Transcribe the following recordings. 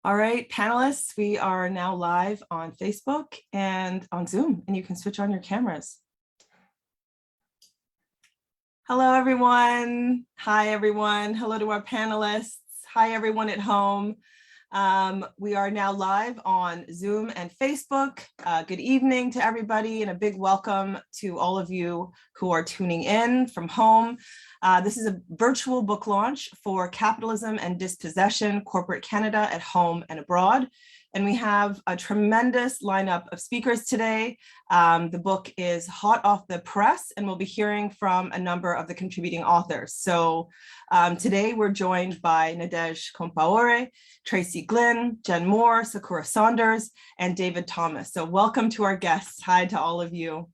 All right, panelists, we are now live on Facebook and on Zoom, and you can switch on your cameras. Hello, everyone. Hi, everyone. Hello to our panelists. Hi, everyone at home. We are now live on Zoom and Facebook. Good evening to everybody, and a big welcome to all of you who are tuning in from home. This is a virtual book launch for Capitalism and Dispossession, Corporate Canada at Home and Abroad. And we have a tremendous lineup of speakers today. The book is hot off the press, and we'll be hearing from a number of the contributing authors. So today we're joined by Nadège Compaoré, Tracy Glynn, Jen Moore, Sakura Saunders, and David Thomas. So welcome to our guests. Hi to all of you.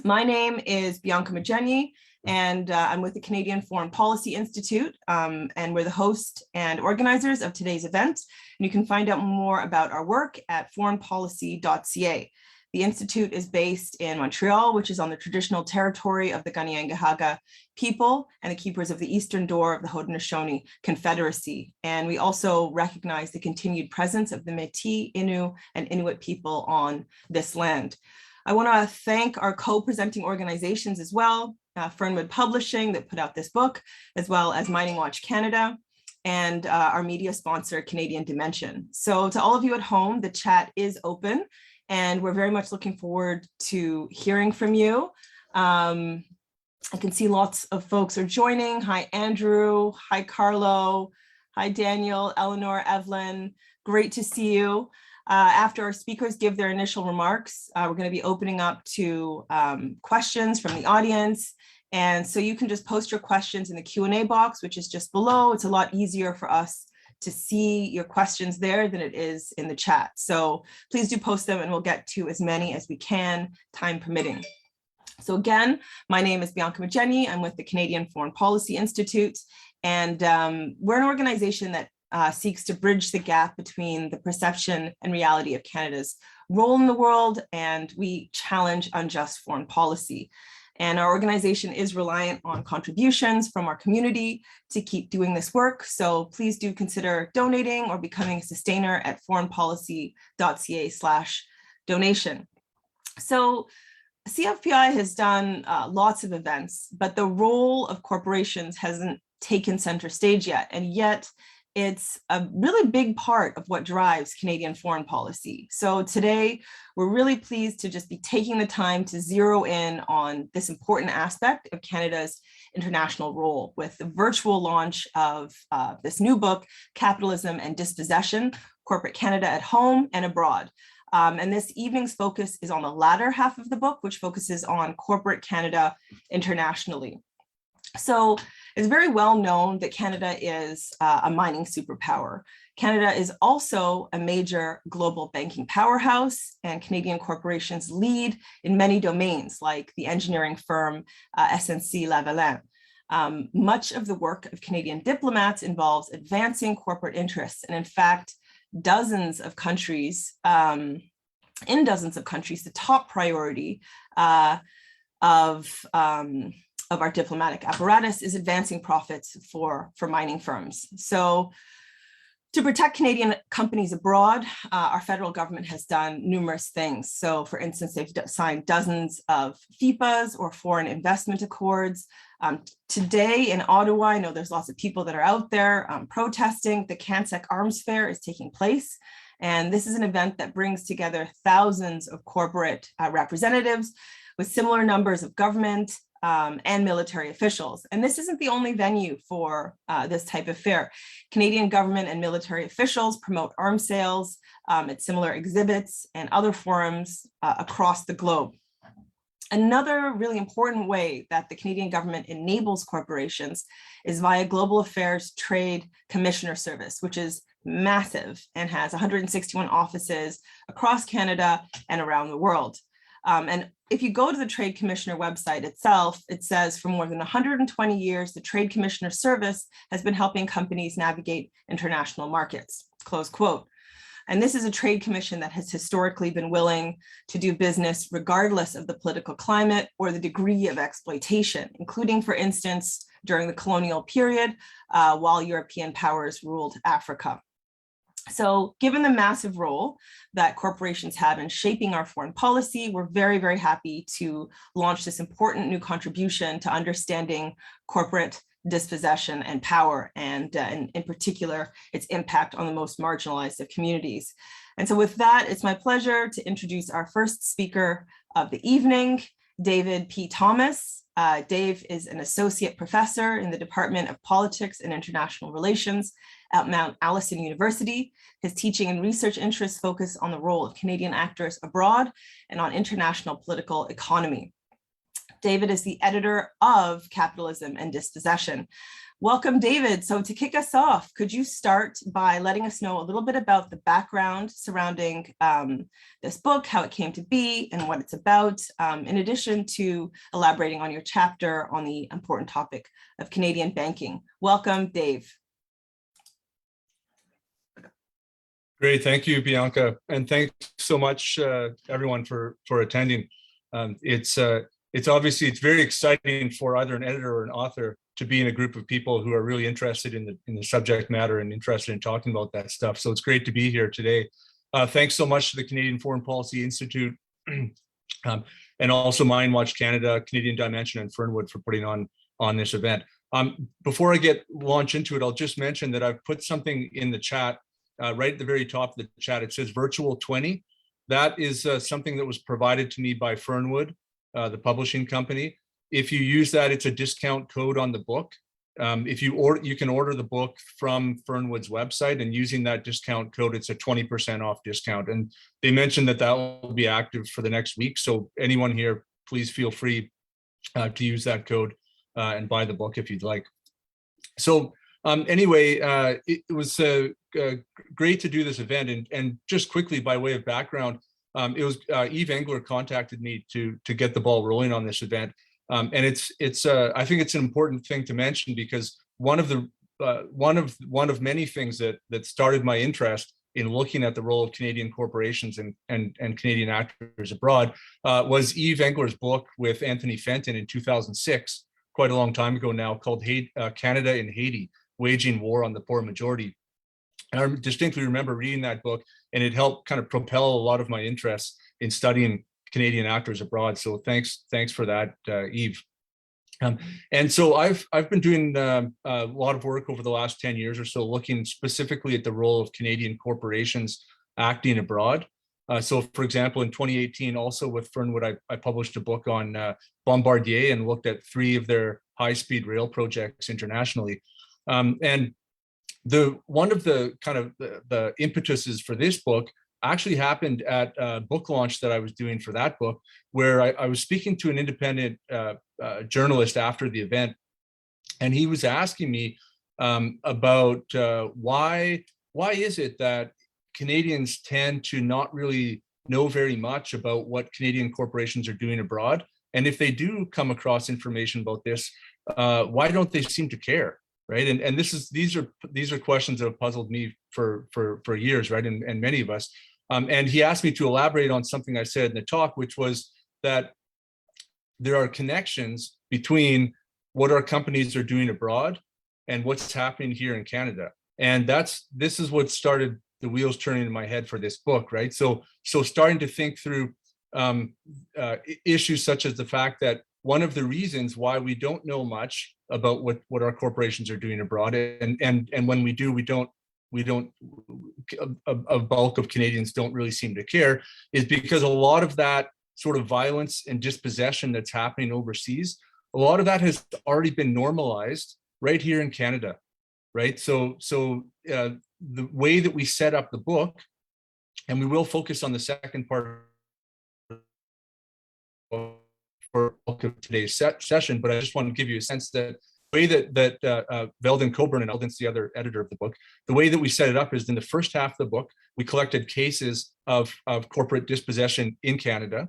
My name is Bianca Mageni, and I'm with the Canadian Foreign Policy Institute, and we're the host and organizers of today's event. And you can find out more about our work at foreignpolicy.ca. The Institute is based in Montreal, which is on the traditional territory of the Kanien'kehá:ka people and the keepers of the eastern door of the Haudenosaunee Confederacy. And we also recognize the continued presence of the Métis, Innu, and Inuit people on this land. I want to thank our co-presenting organizations as well, Fernwood Publishing that put out this book, as well as Mining Watch Canada, and our media sponsor, Canadian Dimension. So to all of you at home, the chat is open, and we're very much looking forward to hearing from you. I can see lots of folks are joining. Hi, Andrew. Hi, Carlo. Hi, Daniel, Eleanor, Evelyn. Great to see you. After our speakers give their initial remarks, we're going to be opening up to questions from the audience. And so you can just post your questions in the Q&A box, which is just below. It's a lot easier for us to see your questions there than it is in the chat. So please do post them, and we'll get to as many as we can, time permitting. So again, my name is Bianca Mageni. I'm with the Canadian Foreign Policy Institute, and we're an organization that seeks to bridge the gap between the perception and reality of Canada's role in the world, and we challenge unjust foreign policy. And our organization is reliant on contributions from our community to keep doing this work. So please do consider donating or becoming a sustainer at foreignpolicy.ca/donation. So CFPI has done lots of events, but the role of corporations hasn't taken center stage yet. And yet it's a really big part of what drives Canadian foreign policy. So today, we're really pleased to just be taking the time to zero in on this important aspect of Canada's international role with the virtual launch of this new book, Capitalism and Dispossession, Corporate Canada at Home and Abroad. And this evening's focus is on the latter half of the book, which focuses on corporate Canada internationally. So it's very well known that Canada is a mining superpower. Canada is also a major global banking powerhouse, and Canadian corporations lead in many domains, like the engineering firm SNC-Lavalin. Much of the work of Canadian diplomats involves advancing corporate interests, and in fact, dozens of countries, the top priority of our diplomatic apparatus is advancing profits for mining firms. So to protect Canadian companies abroad, our federal government has done numerous things. So for instance, they've signed dozens of FIPAs or foreign investment accords. Today in Ottawa, I know there's lots of people that are out there protesting. The CanSec Arms Fair is taking place. And this is an event that brings together thousands of corporate representatives with similar numbers of government and military officials. And this isn't the only venue for this type of fair. Canadian government and military officials promote arms sales at similar exhibits and other forums across the globe. Another really important way that the Canadian government enables corporations is via Global Affairs Trade Commissioner Service, which is massive and has 161 offices across Canada and around the world. And if you go to the Trade Commissioner website itself, it says for more than 120 years, the Trade Commissioner Service has been helping companies navigate international markets, close quote. And this is a trade commission that has historically been willing to do business regardless of the political climate or the degree of exploitation, including, for instance, during the colonial period, while European powers ruled Africa. So given the massive role that corporations have in shaping our foreign policy, we're very, very happy to launch this important new contribution to understanding corporate dispossession and power, and in particular, its impact on the most marginalized of communities. And so with that, it's my pleasure to introduce our first speaker of the evening, David P. Thomas. Dave is an associate professor in the Department of Politics and International Relations at Mount Allison University. His teaching and research interests focus on the role of Canadian actors abroad and on international political economy. David is the editor of Capitalism and Dispossession. Welcome, David. So to kick us off, could you start by letting us know a little bit about the background surrounding this book, how it came to be, and what it's about, in addition to elaborating on your chapter on the important topic of Canadian banking. Welcome, Dave. Great, thank you, Bianca, and thanks so much, everyone, for attending. It's obviously very exciting for either an editor or an author to be in a group of people who are really interested in the subject matter and interested in talking about that stuff. So it's great to be here today. Thanks so much to the Canadian Foreign Policy Institute and also Mindwatch Canada, Canadian Dimension, and Fernwood for putting on this event. Before I launch into it, I'll just mention that I've put something in the chat right at the very top of the chat. It says virtual 20. That is something that was provided to me by Fernwood, the publishing company. If you use that, it's a discount code on the book. If you order, you can order the book from Fernwood's website, and using that discount code, it's a 20% off discount. And they mentioned that will be active for the next week. So anyone here, please feel free to use that code and buy the book if you'd like. So anyway, it was great to do this event. And just quickly, by way of background, it was Eve Engler contacted me to get the ball rolling on this event. And I think it's an important thing to mention, because one of many things that started my interest in looking at the role of Canadian corporations and Canadian actors abroad was Eve Engler's book with Anthony Fenton in 2006, quite a long time ago now, called Canada in Haiti, Waging War on the Poor Majority. And I distinctly remember reading that book, and it helped kind of propel a lot of my interest in studying Canadian actors abroad. So thanks for that, Eve. And so I've been doing a lot of work over the last 10 years or so, looking specifically at the role of Canadian corporations acting abroad. So for example, in 2018, also with Fernwood, I published a book on Bombardier and looked at 3 of their high-speed rail projects internationally. And one of the kind of the impetuses for this book actually happened at a book launch that I was doing for that book, where I was speaking to an independent journalist after the event, and he was asking me about why is it that Canadians tend to not really know very much about what Canadian corporations are doing abroad, and if they do come across information about this, why don't they seem to care? Right, and these are questions that have puzzled me for years, right, and many of us. And he asked me to elaborate on something I said in the talk, which was that there are connections between what our companies are doing abroad and what's happening here in Canada. And this is what started the wheels turning in my head for this book, right? So starting to think through issues such as the fact that one of the reasons why we don't know much about what our corporations are doing abroad, and when we do, a bulk of Canadians don't really seem to care, is because a lot of that sort of violence and dispossession that's happening overseas, a lot of that has already been normalized right here in Canada, right? So the way that we set up the book, and we will focus on the second part for today's session, but I just want to give you a sense that the way that Veldon Coburn, and Veldon's the other editor of the book, the way that we set it up is in the first half of the book, we collected cases of corporate dispossession in Canada,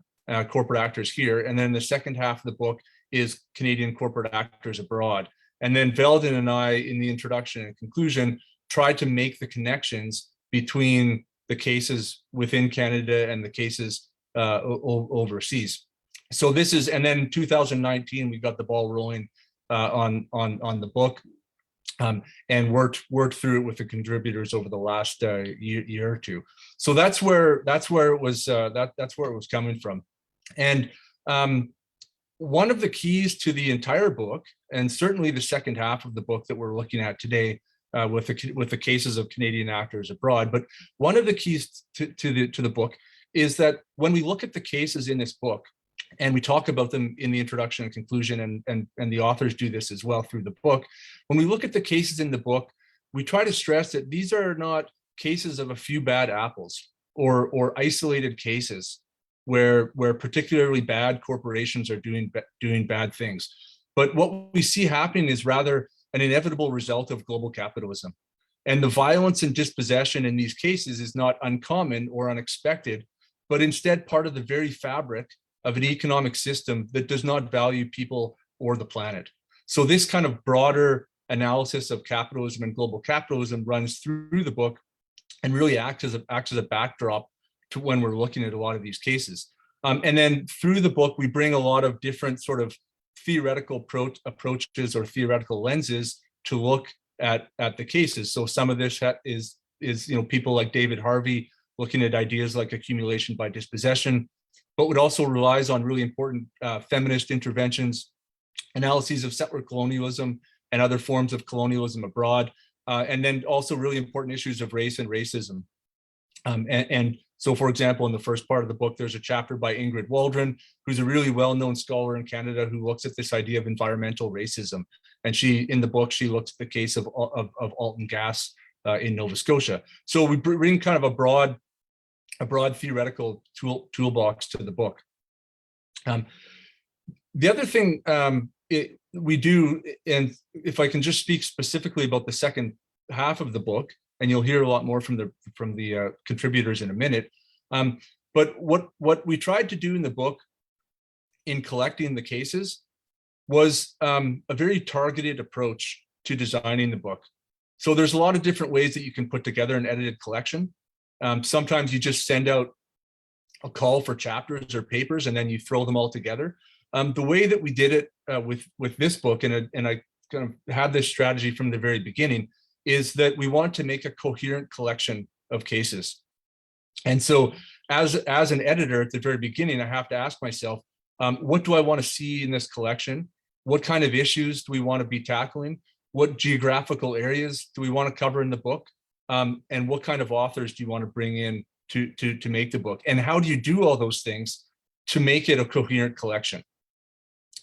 corporate actors here, and then the second half of the book is Canadian corporate actors abroad. And then Veldon and I, in the introduction and conclusion, tried to make the connections between the cases within Canada and the cases overseas. So this is, and then 2019, we got the ball rolling on the book. and worked through it with the contributors over the last year or two. So that's where it was that's where it was coming from. And one of the keys to the entire book, and certainly the second half of the book that we're looking at today, with the cases of Canadian actors abroad, but one of the keys to the book is that when we look at the cases in this book, and we talk about them in the introduction and conclusion, and the authors do this as well through the book. When we look at the cases in the book, we try to stress that these are not cases of a few bad apples or isolated cases where particularly bad corporations are doing bad things. But what we see happening is rather an inevitable result of global capitalism. And the violence and dispossession in these cases is not uncommon or unexpected, but instead part of the very fabric of an economic system that does not value people or the planet. So this kind of broader analysis of capitalism and global capitalism runs through the book and really acts as a backdrop to when we're looking at a lot of these cases. And then through the book, we bring a lot of different sort of theoretical approaches or theoretical lenses to look at the cases. So some of this is people like David Harvey looking at ideas like accumulation by dispossession, but it also relies on really important feminist interventions, analyses of settler colonialism and other forms of colonialism abroad, and then also really important issues of race and racism. And so, for example, in the first part of the book, there's a chapter by Ingrid Waldron, who's a really well-known scholar in Canada who looks at this idea of environmental racism. And in the book, she looks at the case of Alton Gas in Nova Scotia. So we bring kind of a broad theoretical toolbox to the book. The other thing we do, and if I can just speak specifically about the second half of the book, and you'll hear a lot more from the contributors in a minute. But what we tried to do in the book in collecting the cases was a very targeted approach to designing the book. So there's a lot of different ways that you can put together an edited collection. Sometimes you just send out a call for chapters or papers and then you throw them all together. The way that we did it with this book, and I kind of had this strategy from the very beginning, is that we want to make a coherent collection of cases. And so as an editor at the very beginning, I have to ask myself, what do I want to see in this collection? What kind of issues do we want to be tackling? What geographical areas do we want to cover in the book? And what kind of authors do you want to bring in to make the book? And how do you do all those things to make it a coherent collection?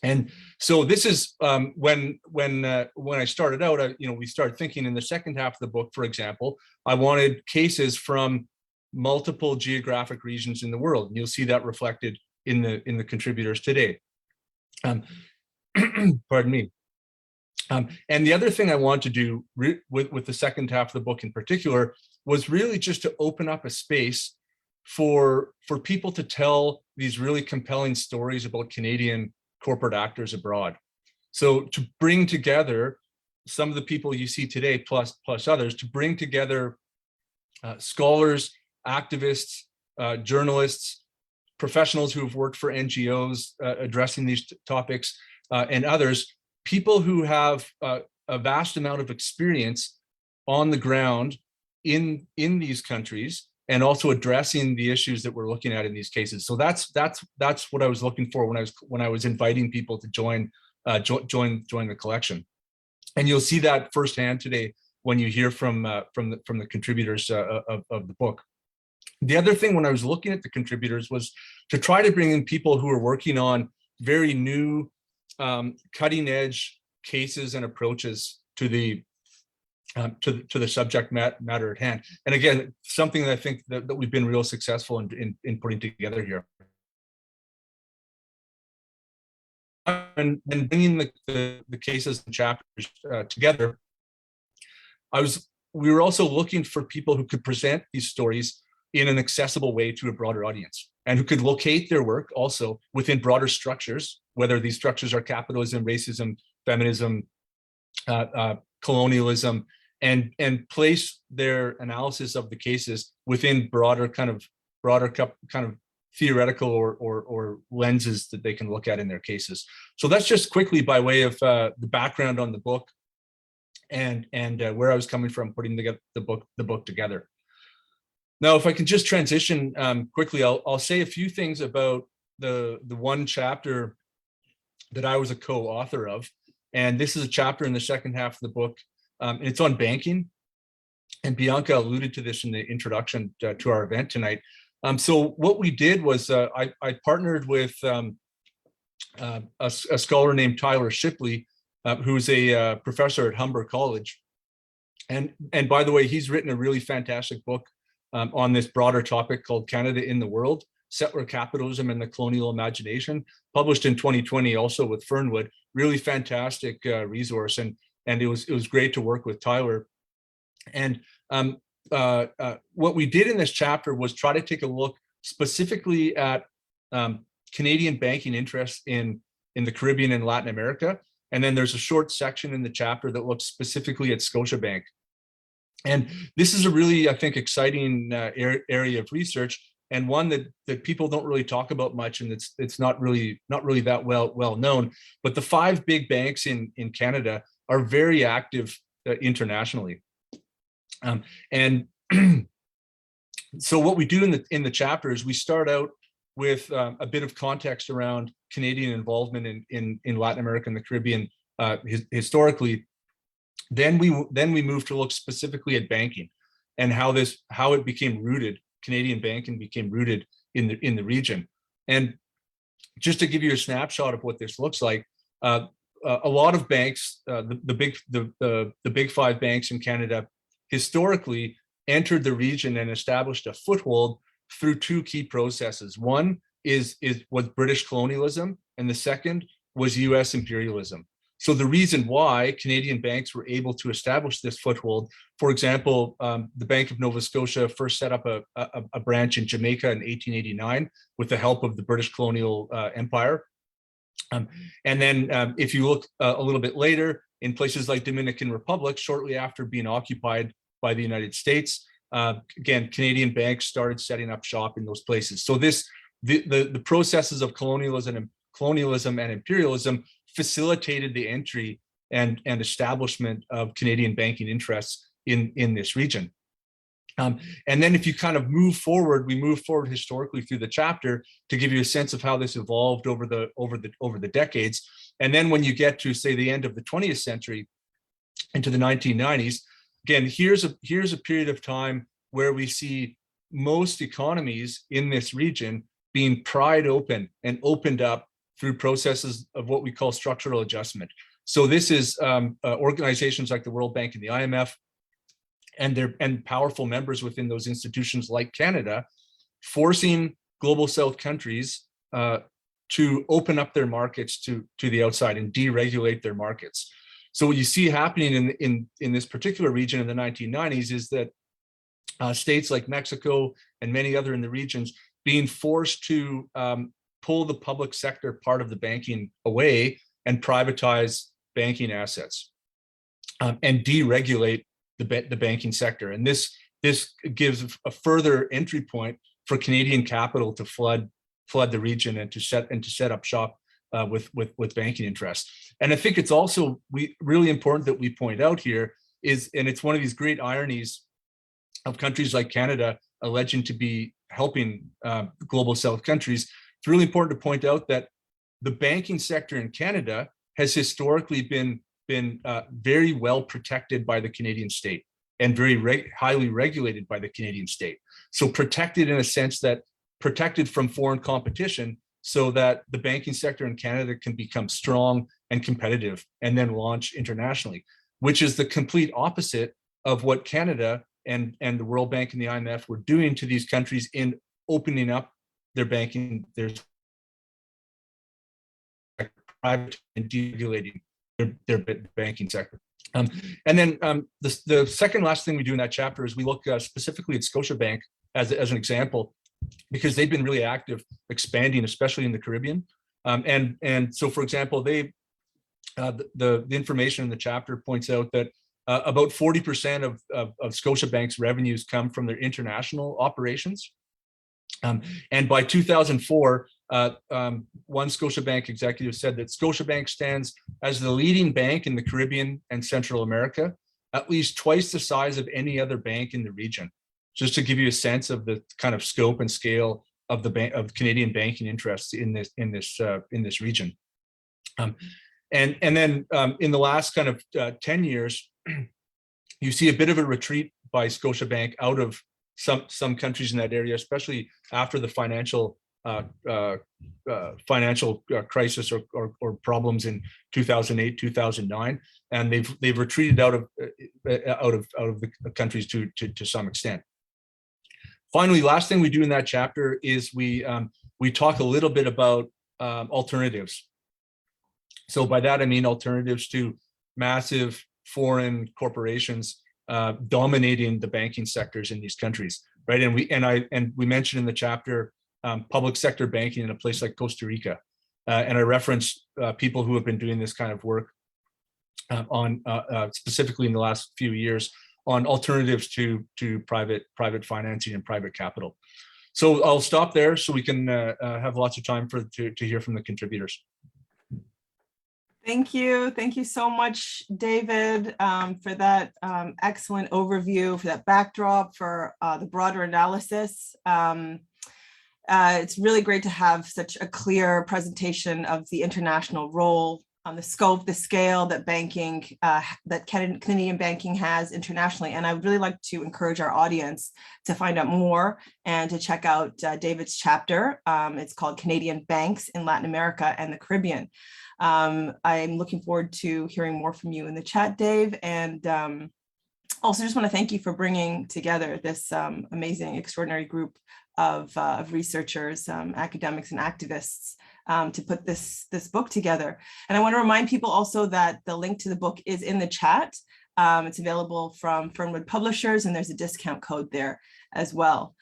And so this is when I started out, we started thinking in the second half of the book, for example, I wanted cases from multiple geographic regions in the world. And you'll see that reflected in the contributors today. Pardon me. And the other thing I want to do with the second half of the book in particular was really just to open up a space for people to tell these really compelling stories about Canadian corporate actors abroad. So to bring together some of the people you see today, plus others, to bring together scholars, activists, journalists, professionals who have worked for NGOs addressing these topics, and others, people who have a vast amount of experience on the ground in these countries, and also addressing the issues that we're looking at in these cases. So that's what I was looking for when I was inviting people to join the collection. And you'll see that firsthand today when you hear from the contributors of the book. The other thing when I was looking at the contributors was to try to bring in people who are working on very new, cutting edge cases and approaches to the subject matter at hand. And again, something that I think that we've been real successful in putting together here. And bringing the cases and chapters together, we were also looking for people who could present these stories in an accessible way to a broader audience, and who could locate their work also within broader structures, whether these structures are capitalism, racism, feminism, colonialism, and place their analysis of the cases within broader kind of theoretical or lenses that they can look at in their cases. So that's just quickly by way of the background on the book and where I was coming from putting the book together. Now, if I can just transition quickly, I'll say a few things about the one chapter that I was a co-author of. And this is a chapter in the second half of the book. And it's on banking. And Bianca alluded to this in the introduction to our event tonight. So what we did was I partnered with a scholar named Tyler Shipley, who's a professor at Humber College. And by the way, he's written a really fantastic book on this broader topic called Canada in the World, Settler Capitalism and the Colonial Imagination, published in 2020 also with Fernwood. Really fantastic resource, and it was great to work with Tyler. And what we did in this chapter was try to take a look specifically at Canadian banking interests in the Caribbean and Latin America. And then there's a short section in the chapter that looks specifically at Scotiabank. And this is a really, I think, exciting area of research, and one that people don't really talk about much, and it's not really that well known. But the 5 big banks in Canada are very active internationally. And so what we do in the chapter is we start out with a bit of context around Canadian involvement in Latin America and the Caribbean historically. Then we move to look specifically at banking and how it became rooted. Canadian banking became rooted in the region. And just to give you a snapshot of what this looks like, a lot of banks, the big 5 banks in Canada, historically entered the region and established a foothold through 2 key processes. One was British colonialism, and the second was U.S. imperialism. So the reason why Canadian banks were able to establish this foothold, for example, the Bank of Nova Scotia first set up a branch in Jamaica in 1889 with the help of the British colonial empire. And then if you look a little bit later, in places like Dominican Republic, shortly after being occupied by the United States, again, Canadian banks started setting up shop in those places. So the processes of colonialism and imperialism facilitated the entry and establishment of Canadian banking interests in this region. And then if you kind of move forward, we move forward historically through the chapter to give you a sense of how this evolved over the decades. And then when you get to, say, the end of the 20th century into the 1990s, again, here's a period of time where we see most economies in this region being pried open and opened up through processes of what we call structural adjustment. So this is organizations like the World Bank and the IMF and powerful members within those institutions like Canada, forcing global South countries to open up their markets to the outside and deregulate their markets. So what you see happening in this particular region in the 1990s is that states like Mexico and many other in the regions being forced to pull the public sector part of the banking away and privatize banking assets and deregulate the banking sector. And this gives a further entry point for Canadian capital to flood the region and to set up shop with banking interests. And I think it's also really important that we point out here and it's one of these great ironies of countries like Canada alleging to be helping global South countries. It's really important to point out that the banking sector in Canada has historically been very well protected by the Canadian state and very highly regulated by the Canadian state. So protected in a sense that protected from foreign competition so that the banking sector in Canada can become strong and competitive and then launch internationally, which is the complete opposite of what Canada and the World Bank and the IMF were doing to these countries in opening up their banking, their private and deregulating their banking sector. And then the second last thing we do in that chapter is we look specifically at Scotiabank as an example, because they've been really active expanding, especially in the Caribbean. And so, for example, the information in the chapter points out that about 40% of Scotiabank's revenues come from their international operations. And by 2004, one Scotiabank executive said that Scotiabank stands as the leading bank in the Caribbean and Central America at least twice the size of any other bank in the region, just to give you a sense of the kind of scope and scale of the bank of Canadian banking interests in this region. And then in the last kind of 10 years, you see a bit of a retreat by Scotiabank out of some countries in that area, especially after the financial crisis or problems in 2008, 2009, and they've retreated out of the countries to some extent. Finally, last thing we do in that chapter is we talk a little bit about alternatives. So by that I mean alternatives to massive foreign corporations dominating the banking sectors in these countries, right? And we mentioned in the chapter public sector banking in a place like Costa Rica, and I referenced people who have been doing this kind of work on specifically in the last few years on alternatives to private financing and private capital. So I'll stop there so we can have lots of time to hear from the contributors. Thank you so much, David, for that excellent overview, for that backdrop, for the broader analysis. It's really great to have such a clear presentation of the international role, the scope, the scale that banking, that Canadian banking has internationally. And I would really like to encourage our audience to find out more and to check out David's chapter. It's called Canadian Banks in Latin America and the Caribbean. I'm looking forward to hearing more from you in the chat, Dave. And also just want to thank you for bringing together this amazing, extraordinary group of researchers, academics and activists to put this book together. And I want to remind people also that the link to the book is in the chat. It's available from Fernwood Publishers, and there's a discount code there as well.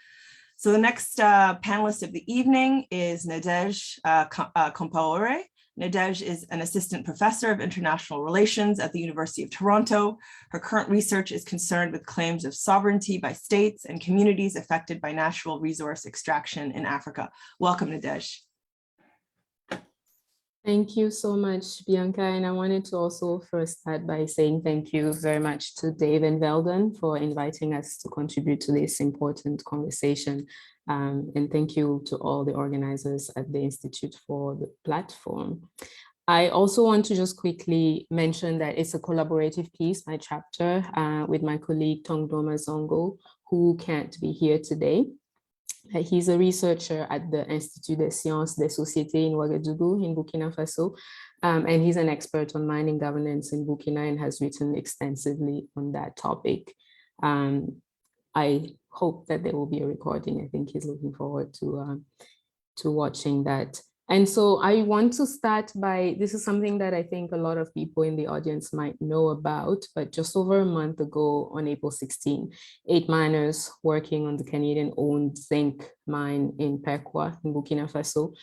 So the next panelist of the evening is Nadège Compaoré. Nadège is an assistant professor of international relations at the University of Toronto. Her current research is concerned with claims of sovereignty by states and communities affected by natural resource extraction in Africa. Welcome, Nadège. Thank you so much, Bianca. And I wanted to also first start by saying thank you very much to Dave and Veldon for inviting us to contribute to this important conversation. And thank you to all the organizers at the Institute for the platform. I also want to just quickly mention that it's a collaborative piece, my chapter, with my colleague Tongdoma Zongo, who can't be here today. He's a researcher at the Institut des Sciences des Sociétés in Ouagadougou in Burkina Faso, and he's an expert on mining governance in Burkina and has written extensively on that topic. I hope that there will be a recording. I think he's looking forward to watching that. And so I want to start by, this is something that I think a lot of people in the audience might know about, but just over a month ago on April 16, 8 miners working on the Canadian-owned zinc mine in Pekwa in Burkina Faso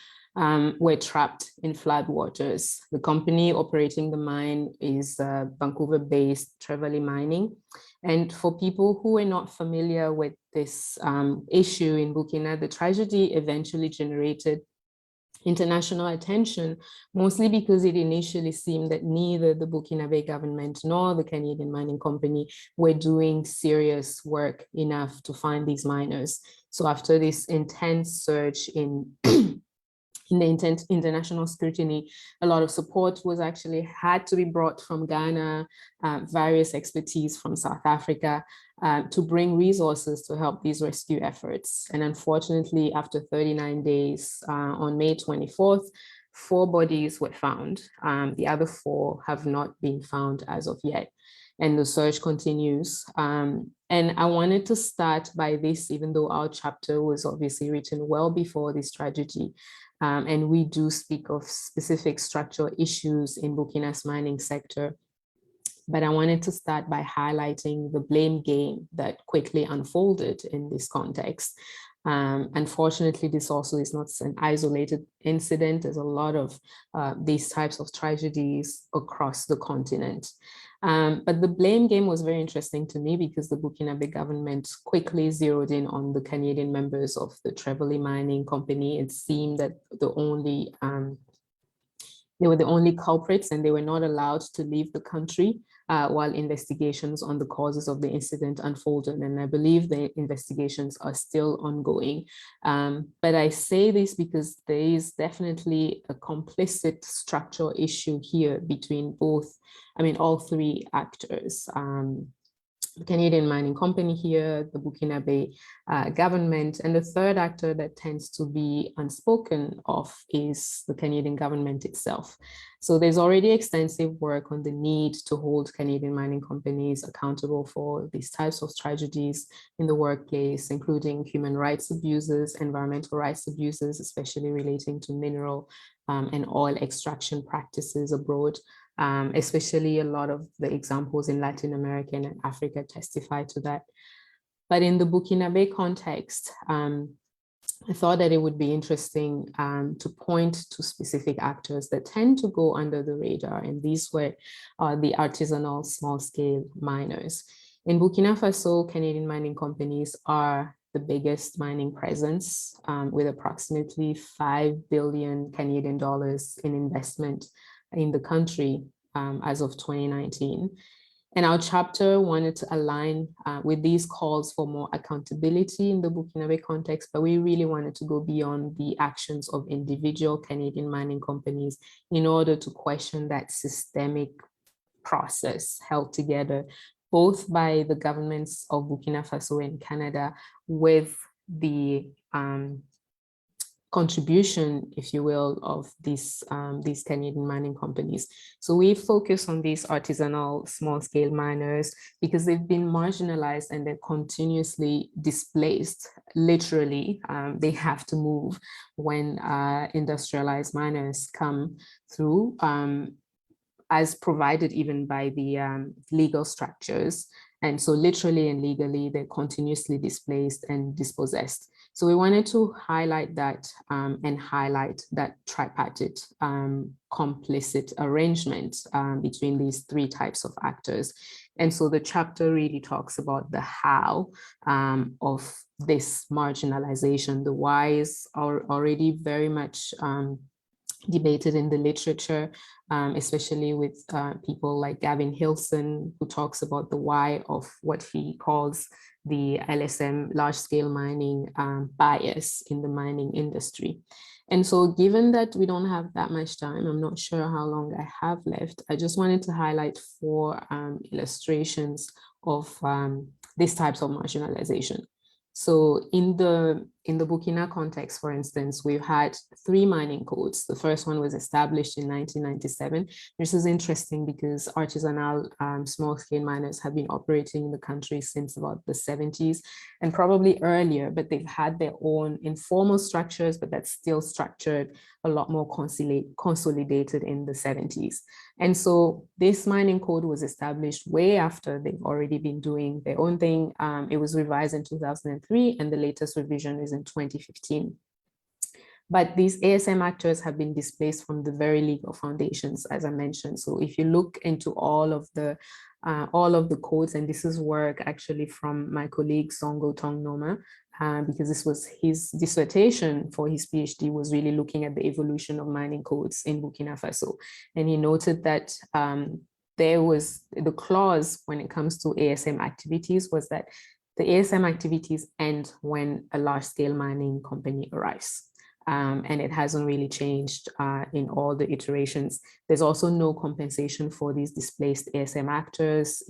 were trapped in floodwaters. The company operating the mine is Vancouver-based Trevally Mining. And for people who are not familiar with this issue in Burkina, the tragedy eventually generated international attention, mostly because it initially seemed that neither the Burkinabe government nor the Canadian Mining Company were doing serious work enough to find these miners. So after this intense surge in the international scrutiny, a lot of support was actually had to be brought from Ghana, various expertise from South Africa, to bring resources to help these rescue efforts. And unfortunately, after 39 days, on May 24th, 4 bodies were found. The other 4 have not been found as of yet. And the search continues. And I wanted to start by this, even though our chapter was obviously written well before this tragedy. And we do speak of specific structural issues in Burkina's mining sector. But I wanted to start by highlighting the blame game that quickly unfolded in this context. Unfortunately, this also is not an isolated incident. There's a lot of these types of tragedies across the continent. But the blame game was very interesting to me because the Burkinabe government quickly zeroed in on the Canadian members of the Trevally Mining Company. It seemed that they were the only culprits and they were not allowed to leave the country. while investigations on the causes of the incident unfolded. And I believe the investigations are still ongoing. But I say this because there is definitely a complicit structural issue here between all three actors. The Canadian Mining Company here, the Burkinabe government, and the third actor that tends to be unspoken of is the Canadian government itself. So there's already extensive work on the need to hold Canadian mining companies accountable for these types of tragedies in the workplace, including human rights abuses, environmental rights abuses, especially relating to mineral and oil extraction practices abroad. Especially a lot of the examples in Latin America and Africa testify to that. But in the Burkinabe context, I thought that it would be interesting to point to specific actors that tend to go under the radar, and these were the artisanal small-scale miners. In Burkina Faso, Canadian mining companies are the biggest mining presence with approximately 5 billion Canadian dollars in investment in the country as of 2019. And our chapter wanted to align with these calls for more accountability in the Burkinabe context, but we really wanted to go beyond the actions of individual Canadian mining companies in order to question that systemic process held together both by the governments of Burkina Faso and Canada with the contribution, if you will, of these Canadian mining companies. So we focus on these artisanal small-scale miners because they've been marginalized and they're continuously displaced. Literally, they have to move when industrialized miners come through, as provided even by the legal structures. And so literally and legally, they're continuously displaced and dispossessed. So we wanted to highlight that and highlight that tripartite complicit arrangement between these three types of actors. And so the chapter really talks about the how of this marginalization. The whys are already very much debated in the literature, especially with people like Gavin Hilson, who talks about the why of what he calls the LSM, large-scale mining bias in the mining industry. And so given that we don't have that much time, I'm not sure how long I have left, I just wanted to highlight 4 illustrations of these types of marginalization. So in the Burkina context, for instance, we've had 3 mining codes. The first one was established in 1997. This is interesting because artisanal small-scale miners have been operating in the country since about the 70s and probably earlier, but they've had their own informal structures, but that's still structured a lot more consolidated in the 70s. And so this mining code was established way after they've already been doing their own thing. It was revised in 2003, and the latest revision is in 2015. But these ASM actors have been displaced from the very legal foundations, as I mentioned. So if you look into all of the codes, and this is work actually from my colleague Songo Tong Noma, because this was his dissertation for his PhD, was really looking at the evolution of mining codes in Burkina Faso. And he noted that there was the clause when it comes to ASM activities was that the ASM activities end when a large-scale mining company arrives. And it hasn't really changed in all the iterations. There's also no compensation for these displaced ASM actors,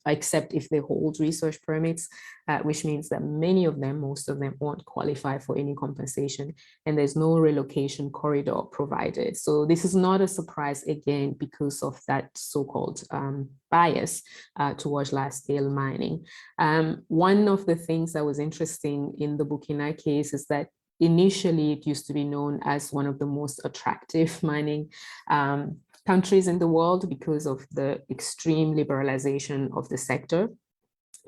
except if they hold research permits, which means that most of them won't qualify for any compensation, and there's no relocation corridor provided. So this is not a surprise, again, because of that so-called bias towards large-scale mining. One of the things that was interesting in the Burkina case is that initially, it used to be known as one of the most attractive mining countries in the world because of the extreme liberalization of the sector.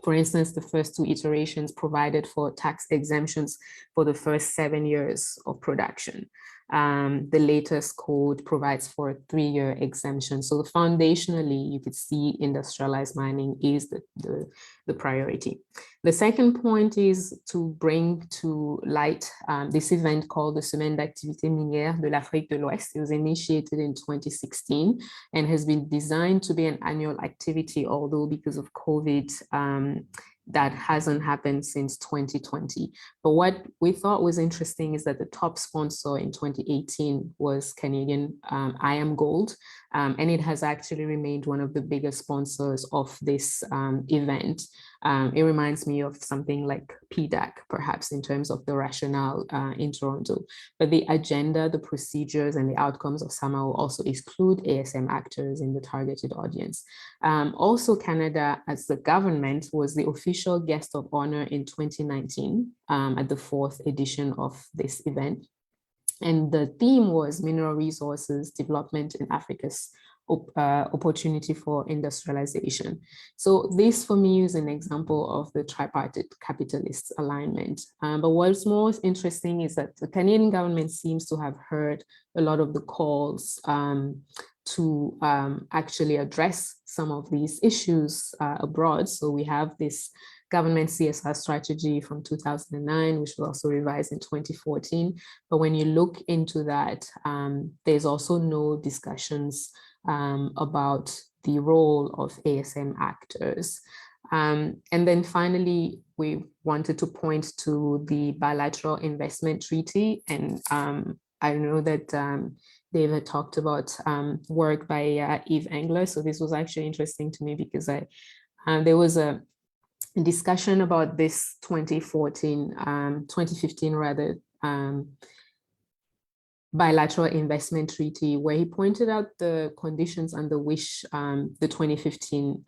For instance, the first 2 iterations provided for tax exemptions for the first 7 years of production. The latest code provides for a 3-year exemption. So foundationally, you could see industrialized mining is the priority. The second point is to bring to light this event called the Semaine d'activité minière de l'Afrique de l'Ouest. It was initiated in 2016 and has been designed to be an annual activity, although because of COVID, that hasn't happened since 2020. But what we thought was interesting is that the top sponsor in 2018 was Canadian IAMGOLD, and it has actually remained one of the biggest sponsors of this event. It reminds me of something like PDAC, perhaps, in terms of the rationale in Toronto. But the agenda, the procedures, and the outcomes of SAMA will also exclude ASM actors in the targeted audience. Also, Canada, as the government, was the official guest of honor in 2019 at the 4th edition of this event. And the theme was mineral resources development in Africa's opportunity for industrialization. So this for me is an example of the tripartite capitalist alignment. But what's most interesting is that the Canadian government seems to have heard a lot of the calls to actually address some of these issues abroad. So we have this government CSR strategy from 2009, which was also revised in 2014. But when you look into that, there's also no discussions about the role of ASM actors. And then finally, we wanted to point to the bilateral investment treaty. And I know that David talked about work by Yves Engler. So this was actually interesting to me because there was a discussion about this 2015 rather, bilateral investment treaty, where he pointed out the conditions under which the 2015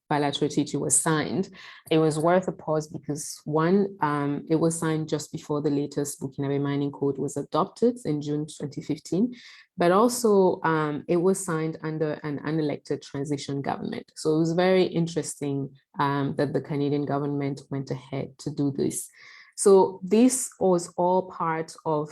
bilateral treaty was signed. It was worth a pause because one, it was signed just before the latest Burkina mining code was adopted in June 2015, but also it was signed under an unelected transition government. So it was very interesting that the Canadian government went ahead to do this. So this was all part of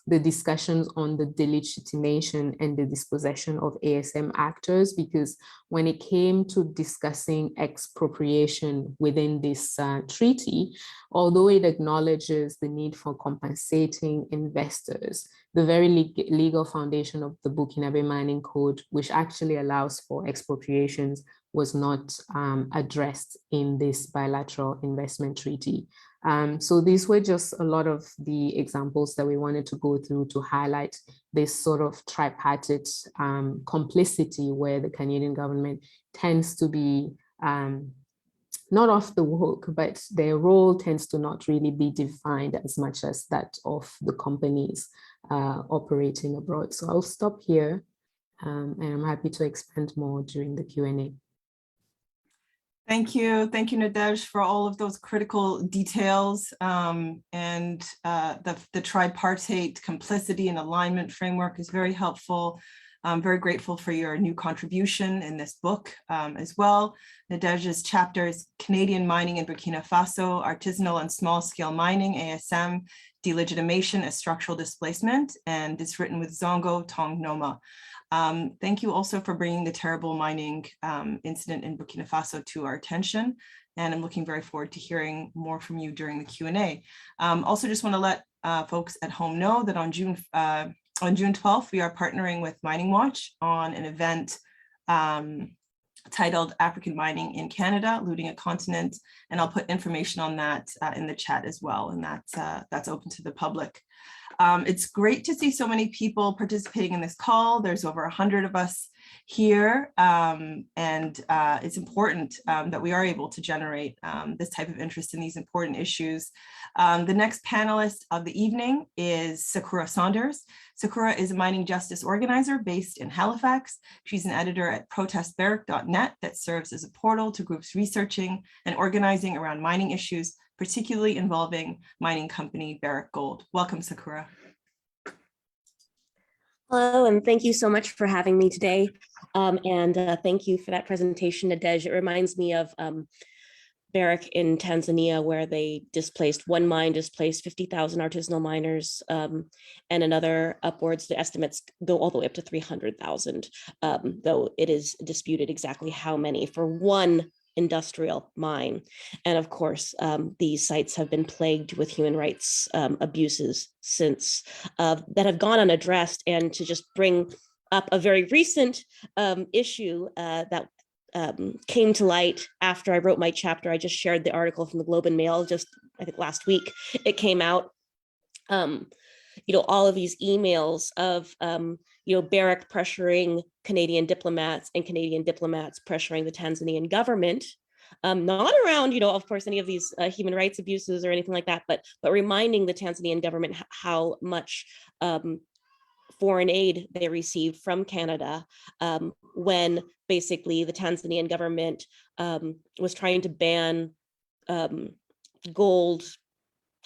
the discussions on the delegitimation and the dispossession of ASM actors, because when it came to discussing expropriation within this treaty, although it acknowledges the need for compensating investors, the very legal foundation of the Burkina Mining Code, which actually allows for expropriations, was not addressed in this bilateral investment treaty. So these were just a lot of the examples that we wanted to go through to highlight this sort of tripartite complicity where the Canadian government tends to be not off the hook, but their role tends to not really be defined as much as that of the companies operating abroad. So I'll stop here and I'm happy to expand more during the Q&A. Thank you, Nadège, for all of those critical details and the tripartite complicity and alignment framework is very helpful. I'm very grateful for your new contribution in this book as well. Nadège's chapter is Canadian Mining in Burkina Faso, Artisanal and Small-Scale Mining, ASM, Delegitimation as Structural Displacement, and it's written with Zongo Tong Noma. Thank you also for bringing the terrible mining incident in Burkina Faso to our attention. And I'm looking very forward to hearing more from you during the Q&A. Also just want to let folks at home know that on June 12th, we are partnering with Mining Watch on an event titled African Mining in Canada, Looting a Continent. And I'll put information on that in the chat as well. And that's open to the public. It's great to see so many people participating in this call. There's over 100 of us here, and it's important that we are able to generate this type of interest in these important issues. The next panelist of the evening is Sakura Saunders. Sakura is a mining justice organizer based in Halifax. She's an editor at protestbarrick.net that serves as a portal to groups researching and organizing around mining issues, particularly involving mining company Barrick Gold. Welcome, Sakura. Hello, and thank you so much for having me today. Thank you for that presentation, Nadège. It reminds me of Barrick in Tanzania, where they displaced, one mine displaced 50,000 artisanal miners, and another upwards, the estimates go all the way up to 300,000, though it is disputed exactly how many for one industrial mine. And of course, these sites have been plagued with human rights abuses since, that have gone unaddressed. And to just bring up a very recent issue that came to light after I wrote my chapter. I just shared the article from the Globe and Mail just, I think last week, it came out. All of these emails of, Barrick pressuring Canadian diplomats and Canadian diplomats pressuring the Tanzanian government, not around, of course, any of these human rights abuses or anything like that, but reminding the Tanzanian government how much foreign aid they received from Canada, when basically the Tanzanian government was trying to ban gold,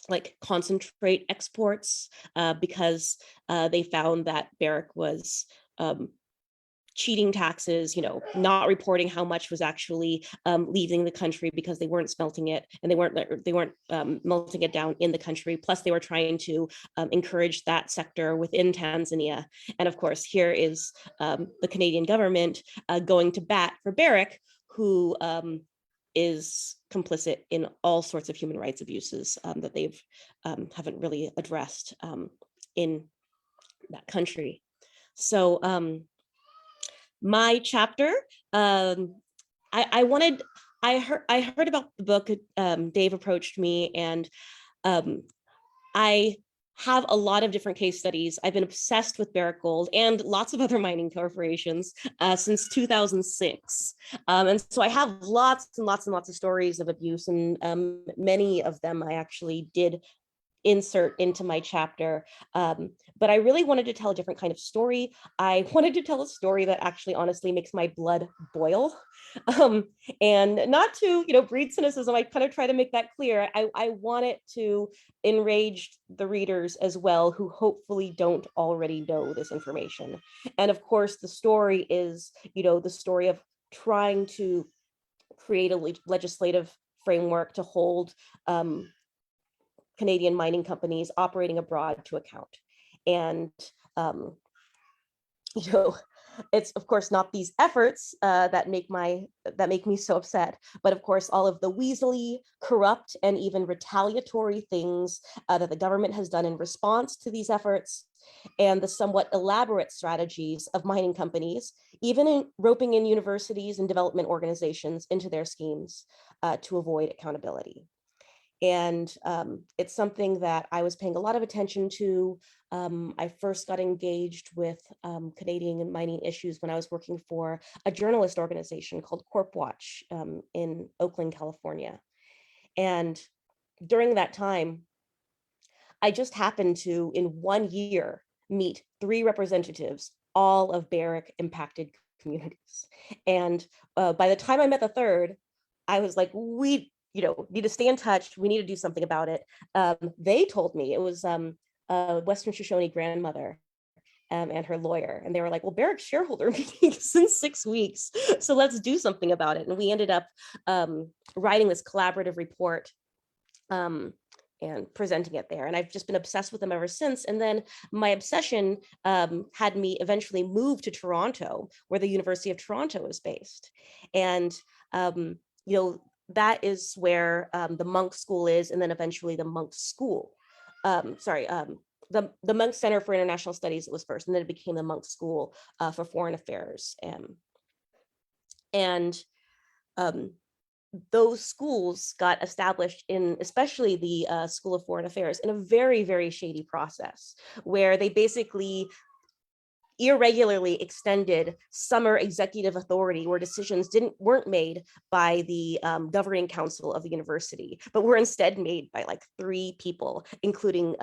like concentrate exports, because they found that Barrick was cheating taxes, not reporting how much was actually leaving the country because they weren't smelting it, and they weren't melting it down in the country. Plus, they were trying to encourage that sector within Tanzania. And of course, here is the Canadian government going to bat for Barrick, who is complicit in all sorts of human rights abuses that they've haven't really addressed in that country. So my chapter, I heard about the book. Dave approached me, and I have a lot of different case studies. I've been obsessed with Barrick Gold and lots of other mining corporations since 2006. And so I have lots and lots and lots of stories of abuse, and many of them I actually did insert into my chapter. But I really wanted to tell a different kind of story. I wanted to tell a story that actually honestly makes my blood boil. And not to, breed cynicism, I kind of try to make that clear. I want it to enrage the readers as well, who hopefully don't already know this information. And of course, the story is, the story of trying to create a legislative framework to hold Canadian mining companies operating abroad to account. And, it's of course not these efforts that make me so upset, but of course all of the weaselly, corrupt, and even retaliatory things that the government has done in response to these efforts, and the somewhat elaborate strategies of mining companies, even in roping in universities and development organizations into their schemes to avoid accountability. And it's something that I was paying a lot of attention to. I first got engaged with Canadian mining issues when I was working for a journalist organization called Corp Watch in Oakland, California. And during that time, I just happened to, in 1 year, meet 3 representatives, all of Barrick impacted communities. And by the time I met the third, I was like, we need to stay in touch. We need to do something about it. They told me, it was a Western Shoshone grandmother and her lawyer. And they were like, well, Barrick's shareholder meeting is in 6 weeks, so let's do something about it. And we ended up writing this collaborative report and presenting it there. And I've just been obsessed with them ever since. And then my obsession had me eventually move to Toronto, where the University of Toronto is based. And, that is where the Monk School is, and then eventually the Monk School. The Monk Center for International Studies was first, and then it became the Monk School for Foreign Affairs. And those schools got established in, especially the School of Foreign Affairs, in a very, very shady process, where they basically irregularly extended summer executive authority, where decisions weren't made by the governing council of the university, but were instead made by like 3 people, including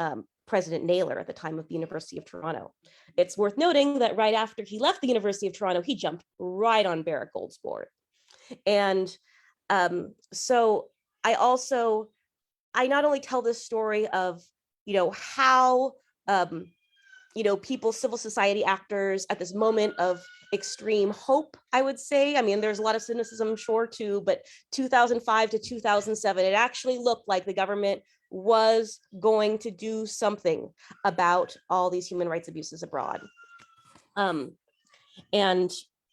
President Naylor at the time of the University of Toronto. It's worth noting that right after he left the University of Toronto, he jumped right on Barrick Gold's board. And so I not only tell this story of, how people, civil society actors at this moment of extreme hope, I would say. I mean, there's a lot of cynicism, sure, too, but 2005 to 2007, it actually looked like the government was going to do something about all these human rights abuses abroad. And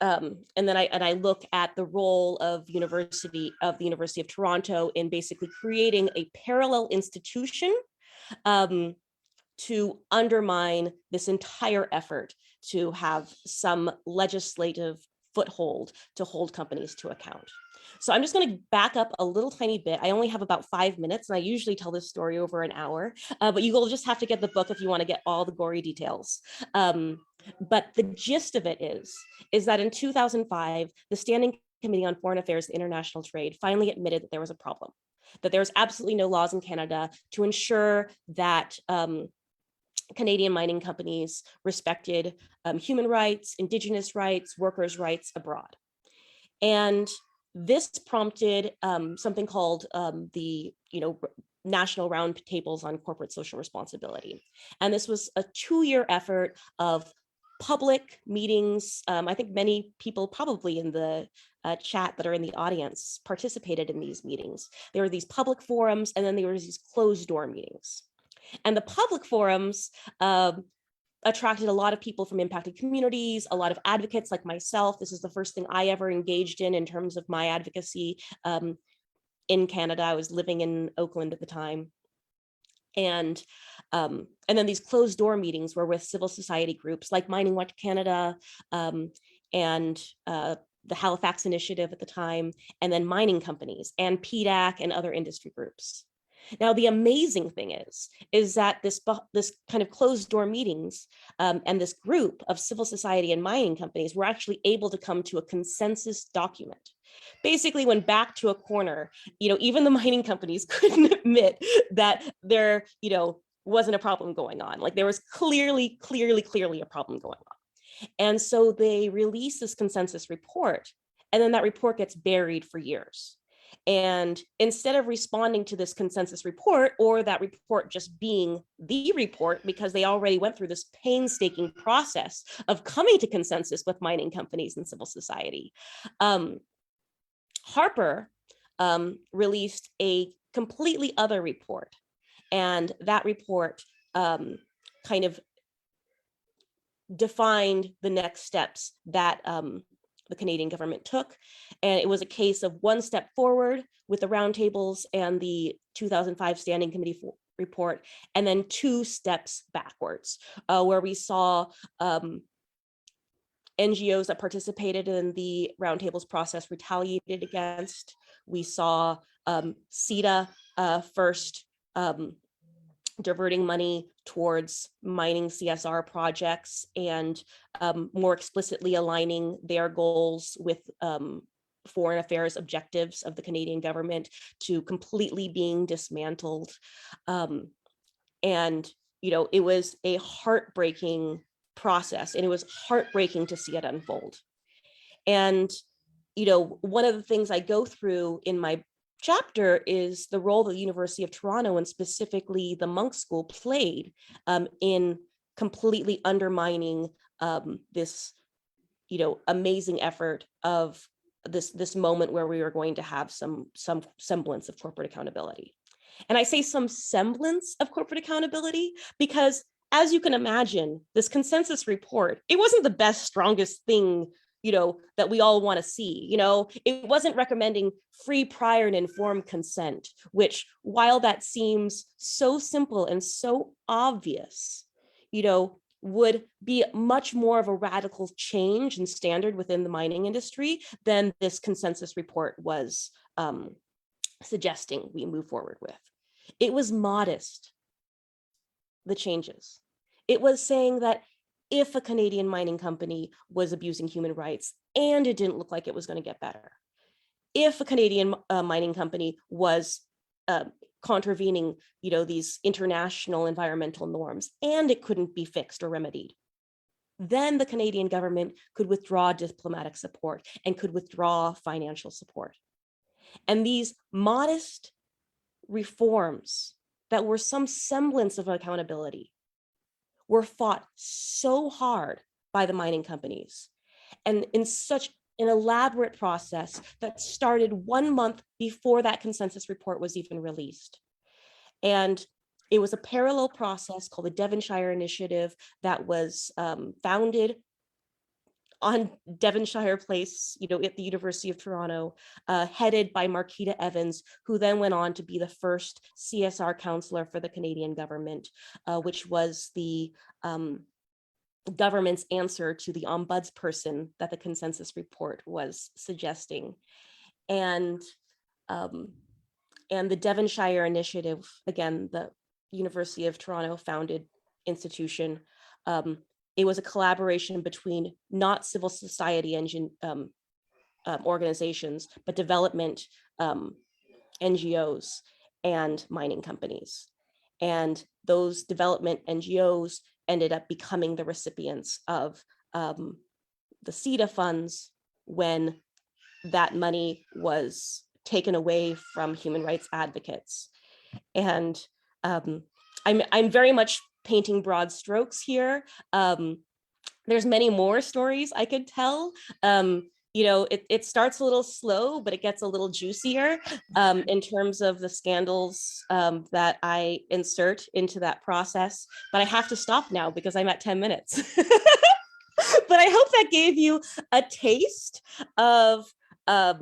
then I look at the role of the University of Toronto in basically creating a parallel institution to undermine this entire effort to have some legislative foothold to hold companies to account. So I'm just going to back up a little tiny bit. I only have about 5 minutes, and I usually tell this story over an hour, but you will just have to get the book if you want to get all the gory details. But the gist of it is that in 2005, the Standing Committee on Foreign Affairs and International Trade finally admitted that there was a problem, that there was absolutely no laws in Canada to ensure that Canadian mining companies respected human rights, Indigenous rights, workers' rights abroad. And this prompted something called the National Roundtables on Corporate Social Responsibility. And this was a 2-year effort of public meetings. I think many people probably in the chat that are in the audience participated in these meetings. There were these public forums, and then there were these closed door meetings. And the public forums attracted a lot of people from impacted communities, a lot of advocates like myself. This is the first thing I ever engaged in terms of my advocacy in Canada. I was living in Oakland at the time. And then these closed door meetings were with civil society groups like Mining Watch Canada and the Halifax Initiative at the time, and then mining companies and PDAC and other industry groups. Now, the amazing thing is that this kind of closed door meetings and this group of civil society and mining companies were actually able to come to a consensus document. Basically went back to a corner. Even the mining companies couldn't admit that there, wasn't a problem going on. Like there was clearly a problem going on. And so they release this consensus report, and then that report gets buried for years. And instead of responding to this consensus report, or that report just being the report, because they already went through this painstaking process of coming to consensus with mining companies and civil society, Harper released a completely other report. And that report kind of defined the next steps that the Canadian government took. And it was a case of one step forward with the roundtables and the 2005 Standing Committee report, and then 2 steps backwards, where we saw NGOs that participated in the roundtables process retaliated against. We saw CETA first diverting money towards mining CSR projects and more explicitly aligning their goals with foreign affairs objectives of the Canadian government to completely being dismantled. And, it was a heartbreaking process, and it was heartbreaking to see it unfold. And, one of the things I go through in my chapter is the role that the University of Toronto, and specifically the Monk School, played in completely undermining this, amazing effort of this moment where we were going to have some semblance of corporate accountability. And I say some semblance of corporate accountability because, as you can imagine, this consensus report, it wasn't the best, strongest thing that we all want to see. It wasn't recommending free, prior, and informed consent, which, while that seems so simple and so obvious, would be much more of a radical change in standard within the mining industry than this consensus report was suggesting we move forward with. It was modest, the changes. It was saying that if a Canadian mining company was abusing human rights and it didn't look like it was going to get better, if a Canadian mining company was contravening, these international environmental norms and it couldn't be fixed or remedied, then the Canadian government could withdraw diplomatic support and could withdraw financial support. And these modest reforms that were some semblance of accountability were fought so hard by the mining companies, and in such an elaborate process that started 1 month before that consensus report was even released. And it was a parallel process called the Devonshire Initiative that was founded on Devonshire Place, at the University of Toronto, headed by Marquita Evans, who then went on to be the first CSR counselor for the Canadian government, which was the government's answer to the ombudsperson that the consensus report was suggesting. And the Devonshire Initiative, again, the University of Toronto founded institution, it was a collaboration between not civil society organizations, but development NGOs and mining companies. And those development NGOs ended up becoming the recipients of the CEDA funds when that money was taken away from human rights advocates. And I'm very much painting broad strokes here. There's many more stories I could tell. It starts a little slow, but it gets a little juicier in terms of the scandals that I insert into that process. But I have to stop now because I'm at 10 minutes. But I hope that gave you a taste of, I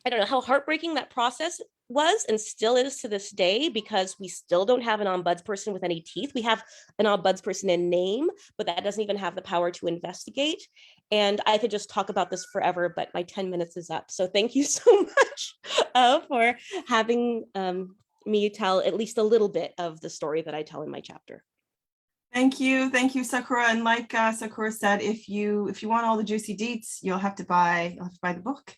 don't know, how heartbreaking that process was and still is to this day, because we still don't have an ombudsperson with any teeth. We have an ombudsperson in name, but that doesn't even have the power to investigate. And I could just talk about this forever, but my 10 minutes is up. So thank you so much for having me tell at least a little bit of the story that I tell in my chapter. Thank you, Sakura. And like Sakura said, if you want all the juicy deets, you'll have to buy the book.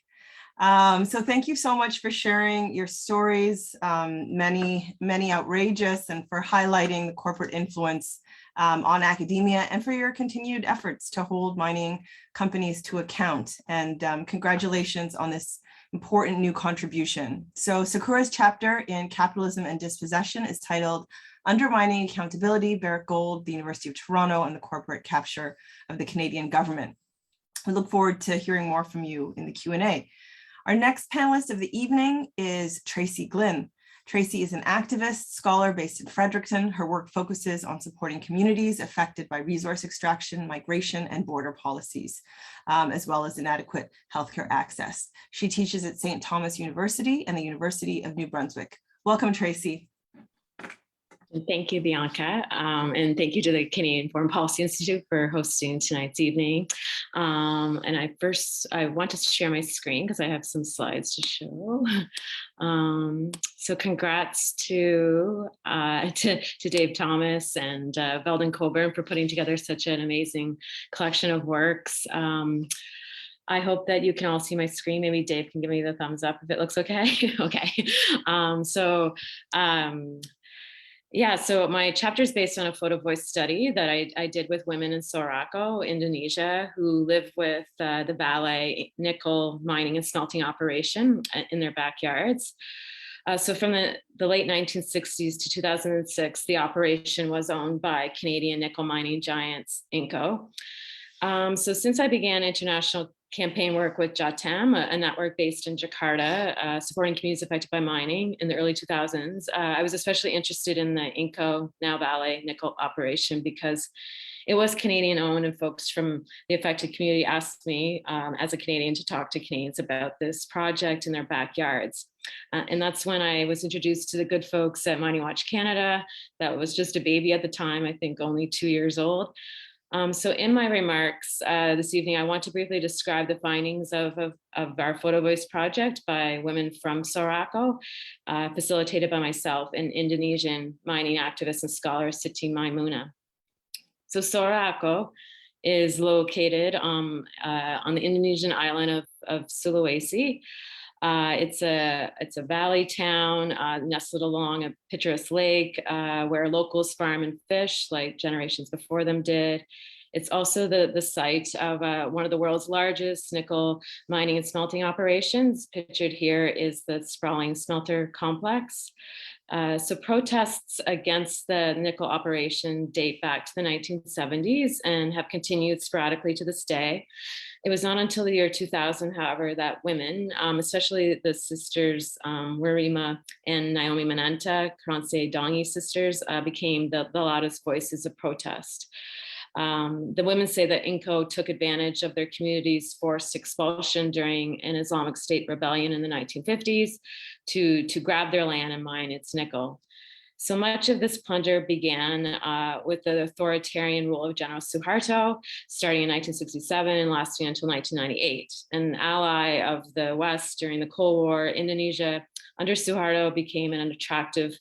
So thank you so much for sharing your stories, many outrageous, and for highlighting the corporate influence on academia, and for your continued efforts to hold mining companies to account. And congratulations on this important new contribution. So Sakura's chapter in Capitalism and Dispossession is titled Undermining Accountability, Barrick Gold, the University of Toronto, and the Corporate Capture of the Canadian Government. We look forward to hearing more from you in the Q&A. Our next panelist of the evening is Tracy Glynn. Tracy is an activist, scholar based in Fredericton. Her work focuses on supporting communities affected by resource extraction, migration, and border policies, as well as inadequate healthcare access. She teaches at St. Thomas University and the University of New Brunswick. Welcome, Tracy. Thank you, Bianca, and thank you to the Canadian Foreign Policy Institute for hosting tonight's evening. And I want to share my screen because I have some slides to show. So congrats to Dave Thomas and Veldon Coburn for putting together such an amazing collection of works. I hope that you can all see my screen. Maybe Dave can give me the thumbs up if it looks okay. Okay. Yeah, so my chapter is based on a photo voice study that I did with women in Sorako, Indonesia, who live with the Vale nickel mining and smelting operation in their backyards. So from the late 1960s to 2006, the operation was owned by Canadian nickel mining giants, Inco. So since I began international campaign work with JATEM, a network based in Jakarta, supporting communities affected by mining in the early 2000s, I was especially interested in the Inco, now Vale nickel operation because it was Canadian owned, and folks from the affected community asked me as a Canadian to talk to Canadians about this project in their backyards. And that's when I was introduced to the good folks at Mining Watch Canada. That was just a baby at the time, I think only 2 years old. So in my remarks this evening, I want to briefly describe the findings of our Photo Voice project by women from Sorako, facilitated by myself and Indonesian mining activist and scholar Siti Maimuna. So Sorako is located on the Indonesian island of Sulawesi. It's a valley town nestled along a picturesque lake where locals farm and fish like generations before them did. It's also the site of one of the world's largest nickel mining and smelting operations. Pictured here is the sprawling smelter complex. So protests against the nickel operation date back to the 1970s and have continued sporadically to this day. It was not until the year 2000, however, that women, especially the sisters Warima and Naomi Manenta, Karanse Dongi sisters, became the loudest voices of protest. The women say that Inco took advantage of their community's forced expulsion during an Islamic State rebellion in the 1950s to grab their land and mine its nickel. So much of this plunder began with the authoritarian rule of General Suharto, starting in 1967 and lasting until 1998. An ally of the West during the Cold War, Indonesia under Suharto became an attractive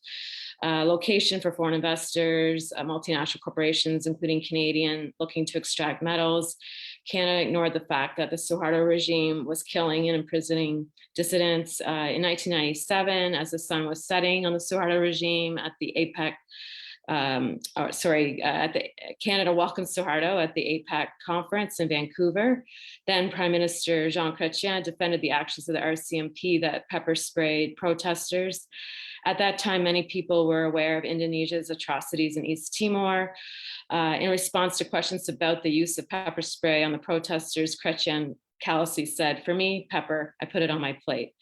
location for foreign investors, multinational corporations, including Canadian, looking to extract metals. Canada ignored the fact that the Suharto regime was killing and imprisoning dissidents. In 1997, as the sun was setting on the Suharto regime at the APEC, Canada welcomed Suharto at the APEC conference in Vancouver. Then Prime Minister Jean Chrétien defended the actions of the RCMP that pepper sprayed protesters. At that time, many people were aware of Indonesia's atrocities in East Timor. In response to questions about the use of pepper spray on the protesters, Chrétien callously said, "For me, pepper, I put it on my plate."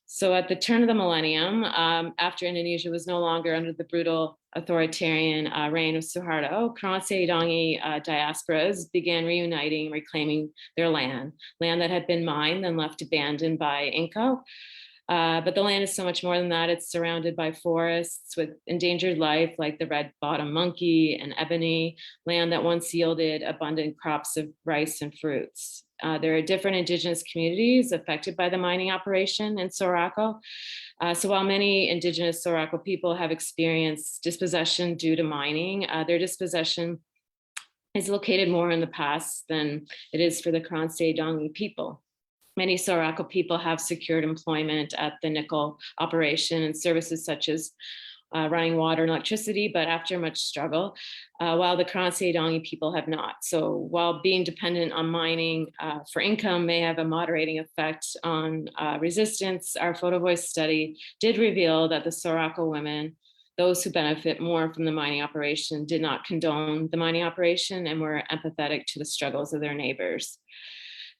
So at the turn of the millennium, after Indonesia was no longer under the brutal authoritarian reign of Suharto, Karanse Dongi diasporas began reuniting, reclaiming their land that had been mined and left abandoned by Inco. But the land is so much more than that. It's surrounded by forests with endangered life like the red-bottom monkey and ebony, land that once yielded abundant crops of rice and fruits. There are different indigenous communities affected by the mining operation in Sorako. So while many indigenous Sorako people have experienced dispossession due to mining, their dispossession is located more in the past than it is for the Karanse Dongi people. Many Sorako people have secured employment at the nickel operation and services such as running water and electricity, but after much struggle, while the Karanse Dongi people have not. So while being dependent on mining for income may have a moderating effect on resistance, our photo voice study did reveal that the Sorako women, those who benefit more from the mining operation, did not condone the mining operation and were empathetic to the struggles of their neighbors.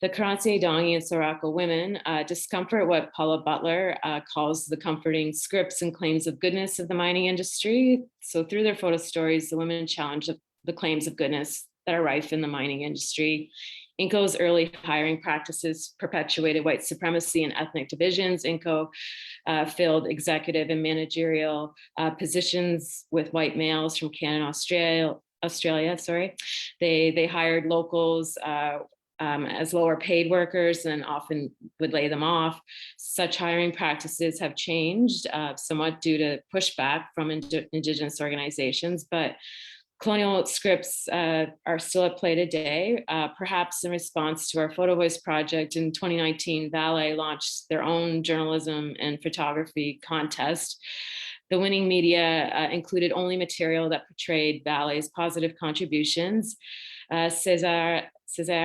The Karanse Dongi and Sorako women discomfort what Paula Butler calls the comforting scripts and claims of goodness of the mining industry. So through their photo stories, the women challenge the claims of goodness that are rife in the mining industry. Inco's early hiring practices perpetuated white supremacy and ethnic divisions. Inco filled executive and managerial positions with white males from Canada and Australia. They hired locals as lower paid workers and often would lay them off. Such hiring practices have changed somewhat due to pushback from Indigenous organizations, but colonial scripts are still at play today. Perhaps in response to our Photo Voice project in 2019, Vale launched their own journalism and photography contest. The winning media included only material that portrayed Vale's positive contributions. Cesar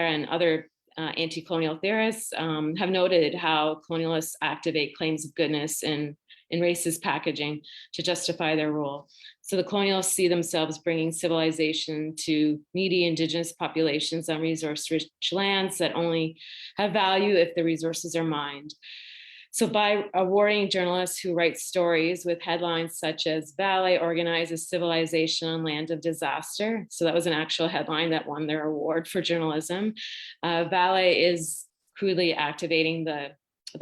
and other anti-colonial theorists have noted how colonialists activate claims of goodness in racist packaging to justify their rule. So the colonialists see themselves bringing civilization to needy indigenous populations on resource-rich lands that only have value if the resources are mined. So by awarding journalists who write stories with headlines such as Vale organizes civilization on land of disaster. So that was an actual headline that won their award for journalism. Vale is crudely activating the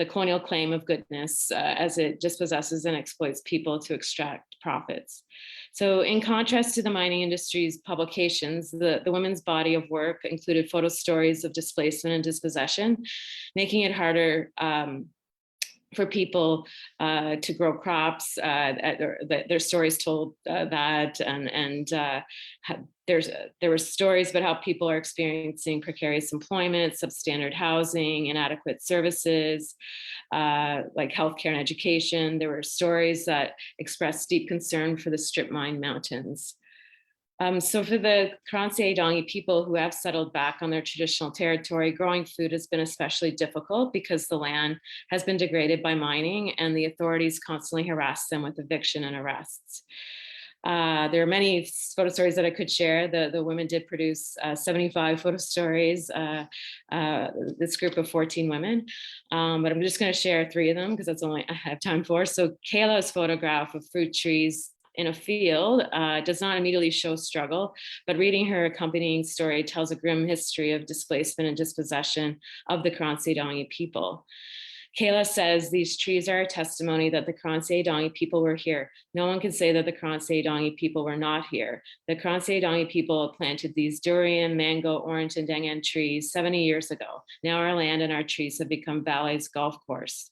colonial claim of goodness as it dispossesses and exploits people to extract profits. So in contrast to the mining industry's publications, the women's body of work included photo stories of displacement and dispossession, making it harder for people to grow crops. Their stories told that, and there were stories about how people are experiencing precarious employment, substandard housing, inadequate services, like healthcare and education. There were stories that expressed deep concern for the strip mine mountains. So for the Kranse-Adongi people who have settled back on their traditional territory, growing food has been especially difficult because the land has been degraded by mining and the authorities constantly harass them with eviction and arrests. There are many photo stories that I could share. The women did produce 75 photo stories, this group of 14 women, but I'm just going to share 3 of them because that's all I have time for. So Kayla's photograph of fruit trees in a field does not immediately show struggle, but reading her accompanying story tells a grim history of displacement and dispossession of the Kranse-Adongi people. Kayla says these trees are a testimony that the Kranse-Adongi people were here. No one can say that the Kranse-Adongi people were not here. The Kranse-Adongi people planted these durian, mango, orange, and dangan trees 70 years ago. Now our land and our trees have become Valley's golf course.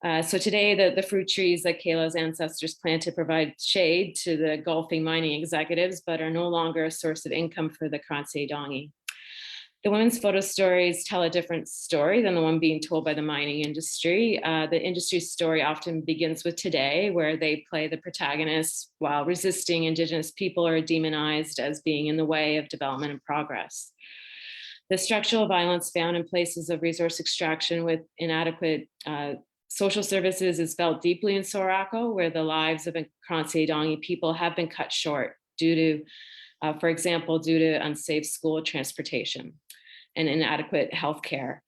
So today, the fruit trees that Kayla's ancestors planted provide shade to the golfing mining executives, but are no longer a source of income for the Kranse-Adongi. The women's photo stories tell a different story than the one being told by the mining industry. The industry story often begins with today, where they play the protagonists while resisting Indigenous people are demonized as being in the way of development and progress. The structural violence found in places of resource extraction with inadequate social services is felt deeply in Sorako, where the lives of Kranse-Adongi people have been cut short due to, for example, due to unsafe school transportation and inadequate healthcare.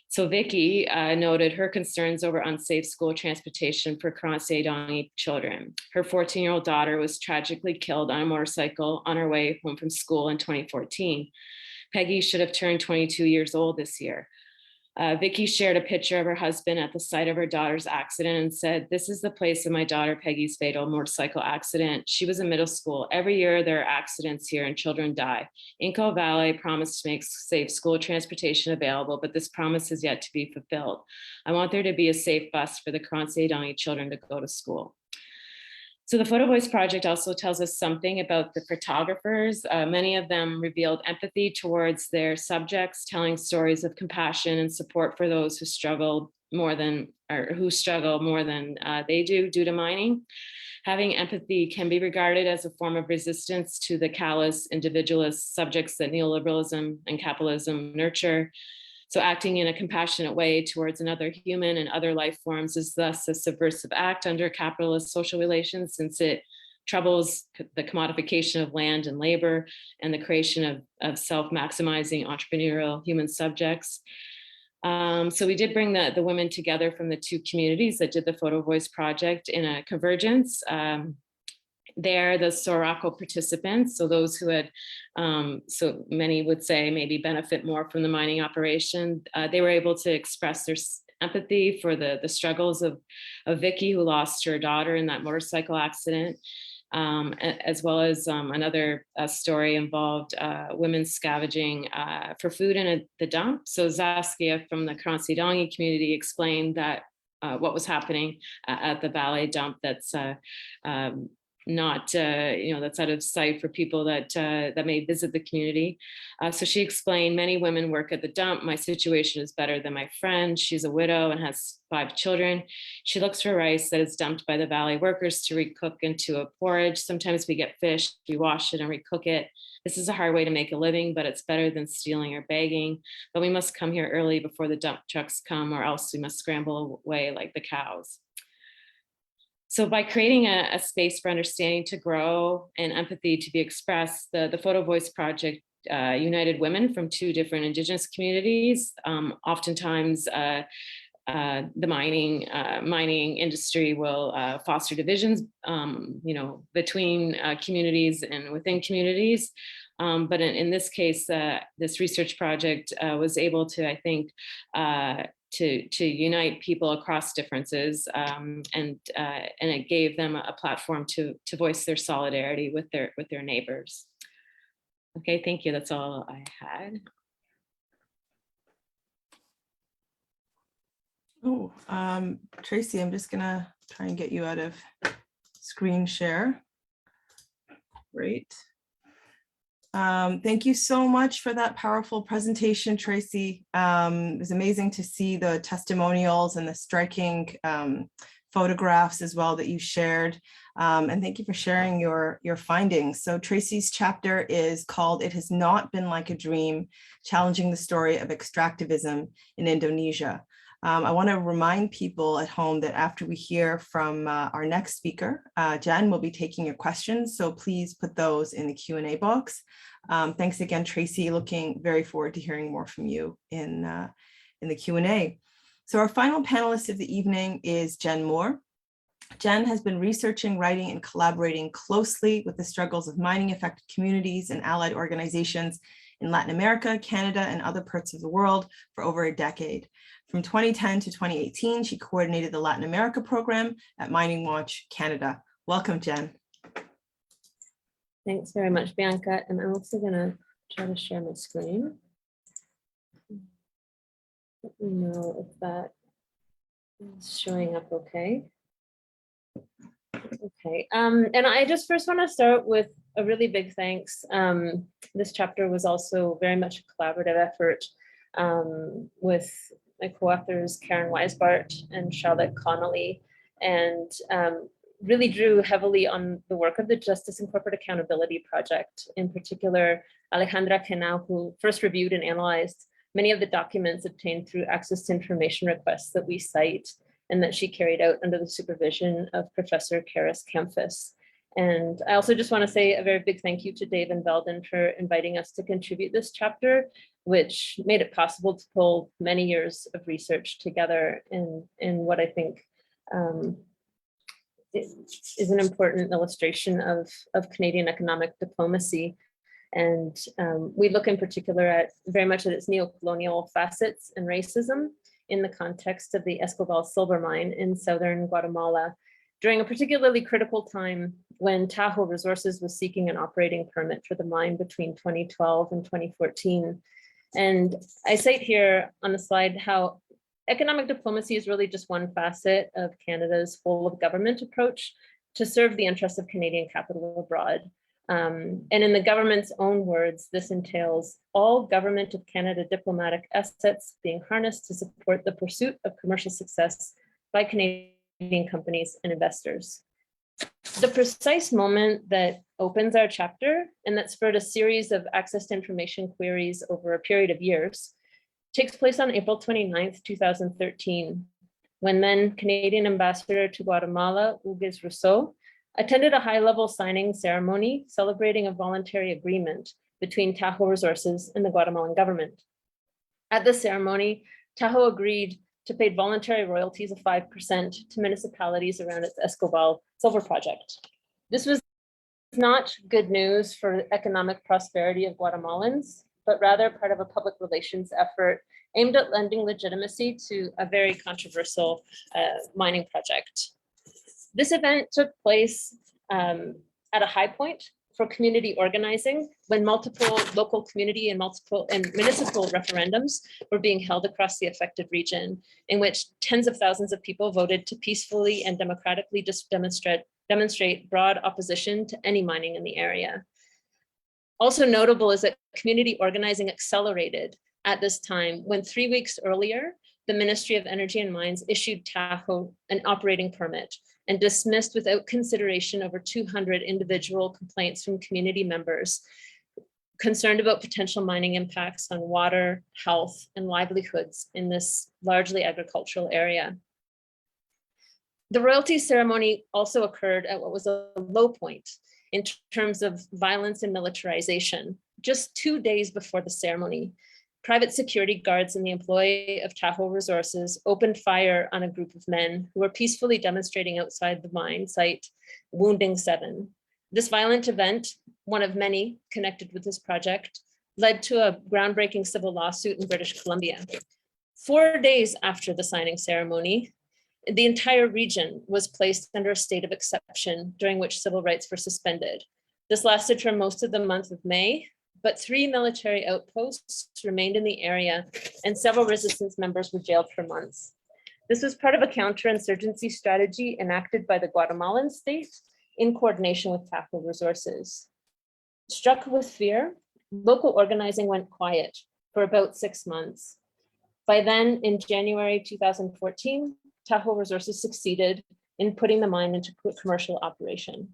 So Vicky noted her concerns over unsafe school transportation for Kranse-Adongi children. Her 14-year-old daughter was tragically killed on a motorcycle on her way home from school in 2014. Peggy should have turned 22 years old this year. Vicky shared a picture of her husband at the site of her daughter's accident and said, "This is the place of my daughter Peggy's fatal motorcycle accident. She was in middle school. Every year there are accidents here and children die. Inco Valley promised to make safe school transportation available, but this promise has yet to be fulfilled. I want there to be a safe bus for the Kranse-Adongi children to go to school." So the Photo Voice Project also tells us something about the photographers. Many of them revealed empathy towards their subjects, telling stories of compassion and support for those who struggle more than they do due to mining. Having empathy can be regarded as a form of resistance to the callous individualist subjects that neoliberalism and capitalism nurture. So acting in a compassionate way towards another human and other life forms is thus a subversive act under capitalist social relations, since it troubles the commodification of land and labor and the creation of self-maximizing entrepreneurial human subjects. So we did bring the women together from the 2 communities that did the Photo Voice Project in a convergence. They're the Sorako participants, so those who had, so many would say maybe benefit more from the mining operation. They were able to express their empathy for the struggles of Vicky, who lost her daughter in that motorcycle accident, as well as another story involved women scavenging for food in the dump. So Zaskia from the Kranse-Adongi community explained that what was happening at the Valley dump that's not, that's out of sight for people that may visit the community. So she explained, many women work at the dump. My situation is better than my friend. She's a widow and has 5 children. She looks for rice that is dumped by the Valley workers to recook into a porridge. Sometimes we get fish, we wash it and recook it. This is a hard way to make a living, but it's better than stealing or begging. But we must come here early before the dump trucks come, or else we must scramble away like the cows. So by creating a space for understanding to grow and empathy to be expressed, the Photo Voice Project united women from 2 different Indigenous communities. Oftentimes, the mining industry will foster divisions, between communities and within communities. But in this case, this research project was able to, I think, to unite people across differences, and it gave them a platform to voice their solidarity with their neighbors. Okay, thank you. That's all I had. Oh, Tracy, I'm just gonna try and get you out of screen share. Great. Thank you so much for that powerful presentation, Tracy. It was amazing to see the testimonials and the striking photographs as well that you shared. And thank you for sharing your findings. So Tracy's chapter is called "It Has Not Been Like a Dream, Challenging the Story of Extractivism in Indonesia." I want to remind people at home that after we hear from our next speaker, Jen will be taking your questions. So please put those in the Q&A box. Thanks again, Tracy. Looking very forward to hearing more from you in the Q&A. So our final panelist of the evening is Jen Moore. Jen has been researching, writing, and collaborating closely with the struggles of mining affected communities and allied organizations in Latin America, Canada, and other parts of the world for over a decade. From 2010 to 2018, she coordinated the Latin America program at Mining Watch Canada. Welcome, Jen. Thanks very much, Bianca. And I'm also going to try to share my screen. Let me know if that is showing up okay. Okay, and I just first want to start with a really big thanks. This chapter was also very much a collaborative effort with my co-authors Karen Weisbart and Charlotte Connolly, and really drew heavily on the work of the Justice and Corporate Accountability Project, in particular Alejandra Kenau, who first reviewed and analyzed many of the documents obtained through access to information requests that we cite, and that she carried out under the supervision of Professor Karis Kempfus. And I also just want to say a very big thank you to Dave and Belden for inviting us to contribute this chapter, which made it possible to pull many years of research together in what I think is an important illustration of Canadian economic diplomacy. And we look in particular at very much at its neo-colonial facets and racism in the context of the Escobal silver mine in southern Guatemala during a particularly critical time when Tahoe Resources was seeking an operating permit for the mine between 2012 and 2014. And I cite here on the slide how economic diplomacy is really just one facet of Canada's whole of government approach to serve the interests of Canadian capital abroad. And in the government's own words, this entails all government of Canada diplomatic assets being harnessed to support the pursuit of commercial success by Canadian companies and investors. The precise moment that opens our chapter and that spurred a series of access to information queries over a period of years takes place on April 29th, 2013, when then Canadian Ambassador to Guatemala, Hugues Rousseau, attended a high-level signing ceremony celebrating a voluntary agreement between Tahoe Resources and the Guatemalan government. At the ceremony, Tahoe agreed to pay voluntary royalties of 5% to municipalities around its Escobal silver project. This was not good news for the economic prosperity of Guatemalans, but rather part of a public relations effort aimed at lending legitimacy to a very controversial mining project. This event took place at a high point for community organizing when multiple local community and municipal referendums were being held across the affected region, in which tens of thousands of people voted to peacefully and democratically demonstrate broad opposition to any mining in the area. Also notable is that community organizing accelerated at this time when 3 weeks earlier, the Ministry of Energy and Mines issued Tahoe an operating permit and dismissed without consideration over 200 individual complaints from community members concerned about potential mining impacts on water, health, and livelihoods in this largely agricultural area. The royalty ceremony also occurred at what was a low point in terms of violence and militarization. Just 2 days before the ceremony, private security guards in the employ of Tahoe Resources opened fire on a group of men who were peacefully demonstrating outside the mine site, wounding 7. This violent event, one of many connected with this project, led to a groundbreaking civil lawsuit in British Columbia. 4 days after the signing ceremony, the entire region was placed under a state of exception during which civil rights were suspended. This lasted for most of the month of May, but 3 military outposts remained in the area and several resistance members were jailed for months. This was part of a counterinsurgency strategy enacted by the Guatemalan state in coordination with Tahoe Resources. Struck with fear, local organizing went quiet for about 6 months. By then, in January 2014, Tahoe Resources succeeded in putting the mine into commercial operation.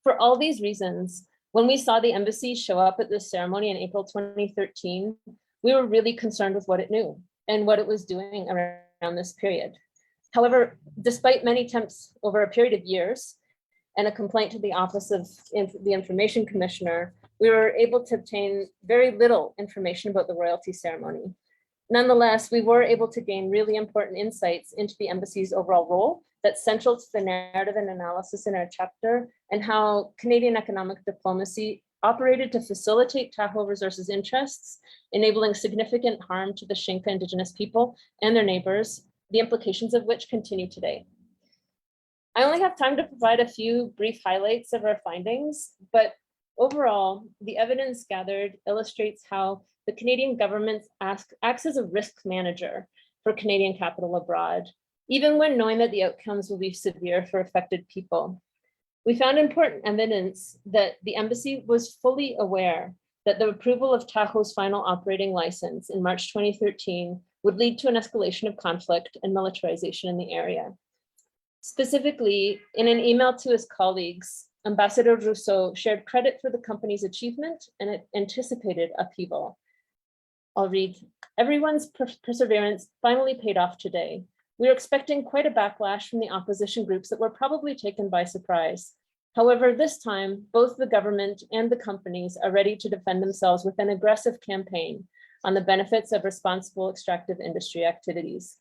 For all these reasons, when we saw the embassy show up at this ceremony in April 2013, we were really concerned with what it knew and what it was doing around this period. However, despite many attempts over a period of years and a complaint to the Office of the Information Commissioner, we were able to obtain very little information about the royalty ceremony. Nonetheless, we were able to gain really important insights into the embassy's overall role that's central to the narrative and analysis in our chapter, and how Canadian economic diplomacy operated to facilitate Tahoe Resources' interests, enabling significant harm to the Xinca Indigenous people and their neighbors, the implications of which continue today. I only have time to provide a few brief highlights of our findings, but overall, the evidence gathered illustrates how the Canadian government acts as a risk manager for Canadian capital abroad, even when knowing that the outcomes will be severe for affected people. We found important evidence that the embassy was fully aware that the approval of Tahoe's final operating license in March 2013 would lead to an escalation of conflict and militarization in the area. Specifically, in an email to his colleagues, Ambassador Rousseau shared credit for the company's achievement and it anticipated upheaval. I'll read, "Everyone's perseverance finally paid off today. We are expecting quite a backlash from the opposition groups that were probably taken by surprise. However, this time, both the government and the companies are ready to defend themselves with an aggressive campaign on the benefits of responsible extractive industry activities."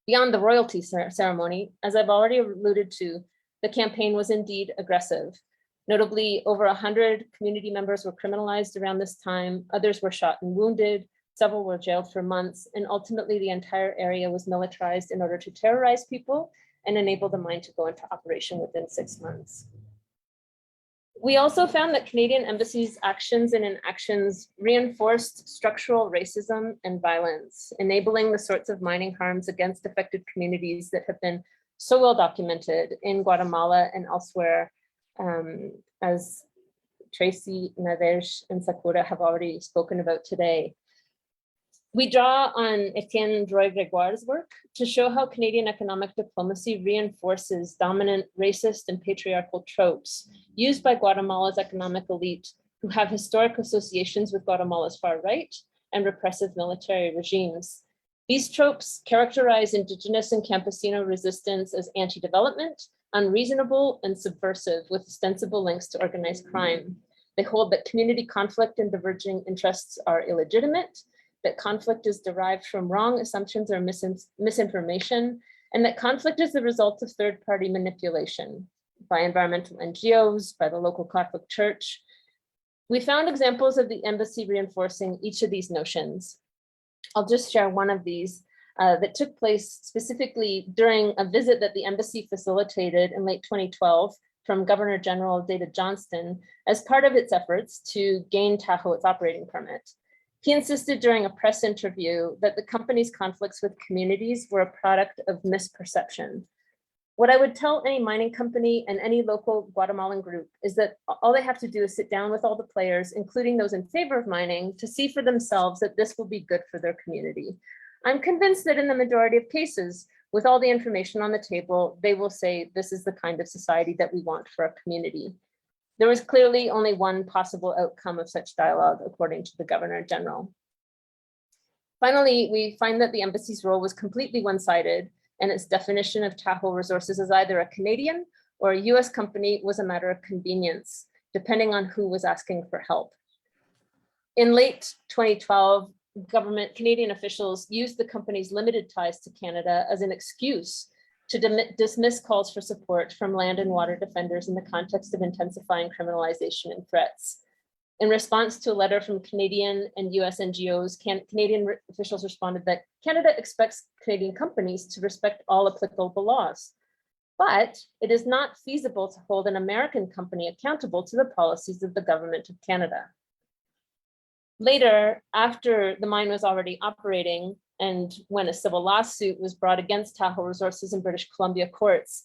Beyond the royalty ceremony, as I've already alluded to, the campaign was indeed aggressive. Notably, over 100 community members were criminalized around this time, others were shot and wounded, several were jailed for months, and ultimately the entire area was militarized in order to terrorize people and enable the mine to go into operation within 6 months. We also found that Canadian Embassy's actions and inactions reinforced structural racism and violence, enabling the sorts of mining harms against affected communities that have been so well documented in Guatemala and elsewhere, as Tracy, Nadège, and Sakura have already spoken about today. We draw on Etienne Droit-Grégoire's work to show how Canadian economic diplomacy reinforces dominant racist and patriarchal tropes used by Guatemala's economic elite, who have historic associations with Guatemala's far right and repressive military regimes. These tropes characterize Indigenous and Campesino resistance as anti-development, unreasonable, and subversive, with ostensible links to organized crime. They hold that community conflict and diverging interests are illegitimate, that conflict is derived from wrong assumptions or misinformation, and that conflict is the result of third-party manipulation by environmental NGOs, by the local Catholic Church. We found examples of the embassy reinforcing each of these notions. I'll just share one of these that took place specifically during a visit that the embassy facilitated in late 2012 from Governor General David Johnston as part of its efforts to gain Tahoe its operating permit. He insisted during a press interview that the company's conflicts with communities were a product of misperception. What I would tell any mining company and any local Guatemalan group is that all they have to do is sit down with all the players, including those in favor of mining, to see for themselves that this will be good for their community. I'm convinced that in the majority of cases, with all the information on the table, they will say this is the kind of society that we want for our community. There was clearly only one possible outcome of such dialogue, according to the Governor General. Finally, we find that the embassy's role was completely one-sided, and its definition of Tahoe Resources as either a Canadian or a US company was a matter of convenience, depending on who was asking for help. In late 2012, Canadian officials used the company's limited ties to Canada as an excuse to dismiss calls for support from land and water defenders in the context of intensifying criminalization and threats. In response to a letter from Canadian and US NGOs, Canadian officials responded that Canada expects Canadian companies to respect all applicable laws, but it is not feasible to hold an American company accountable to the policies of the government of Canada. Later, after the mine was already operating, and when a civil lawsuit was brought against Tahoe Resources in British Columbia courts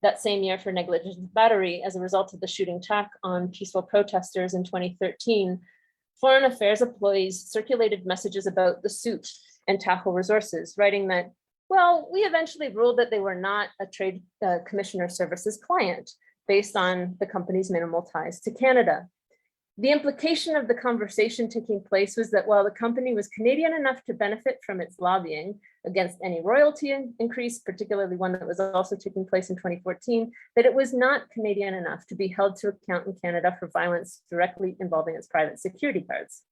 that same year for negligent battery as a result of the shooting attack on peaceful protesters in 2013, Foreign Affairs employees circulated messages about the suit and Tahoe Resources, writing that Well, we eventually ruled that they were not a trade commissioner services client based on the company's minimal ties to Canada. The implication of the conversation taking place was that while the company was Canadian enough to benefit from its lobbying against any royalty increase, particularly one that was also taking place in 2014, that it was not Canadian enough to be held to account in Canada for violence directly involving its private security guards.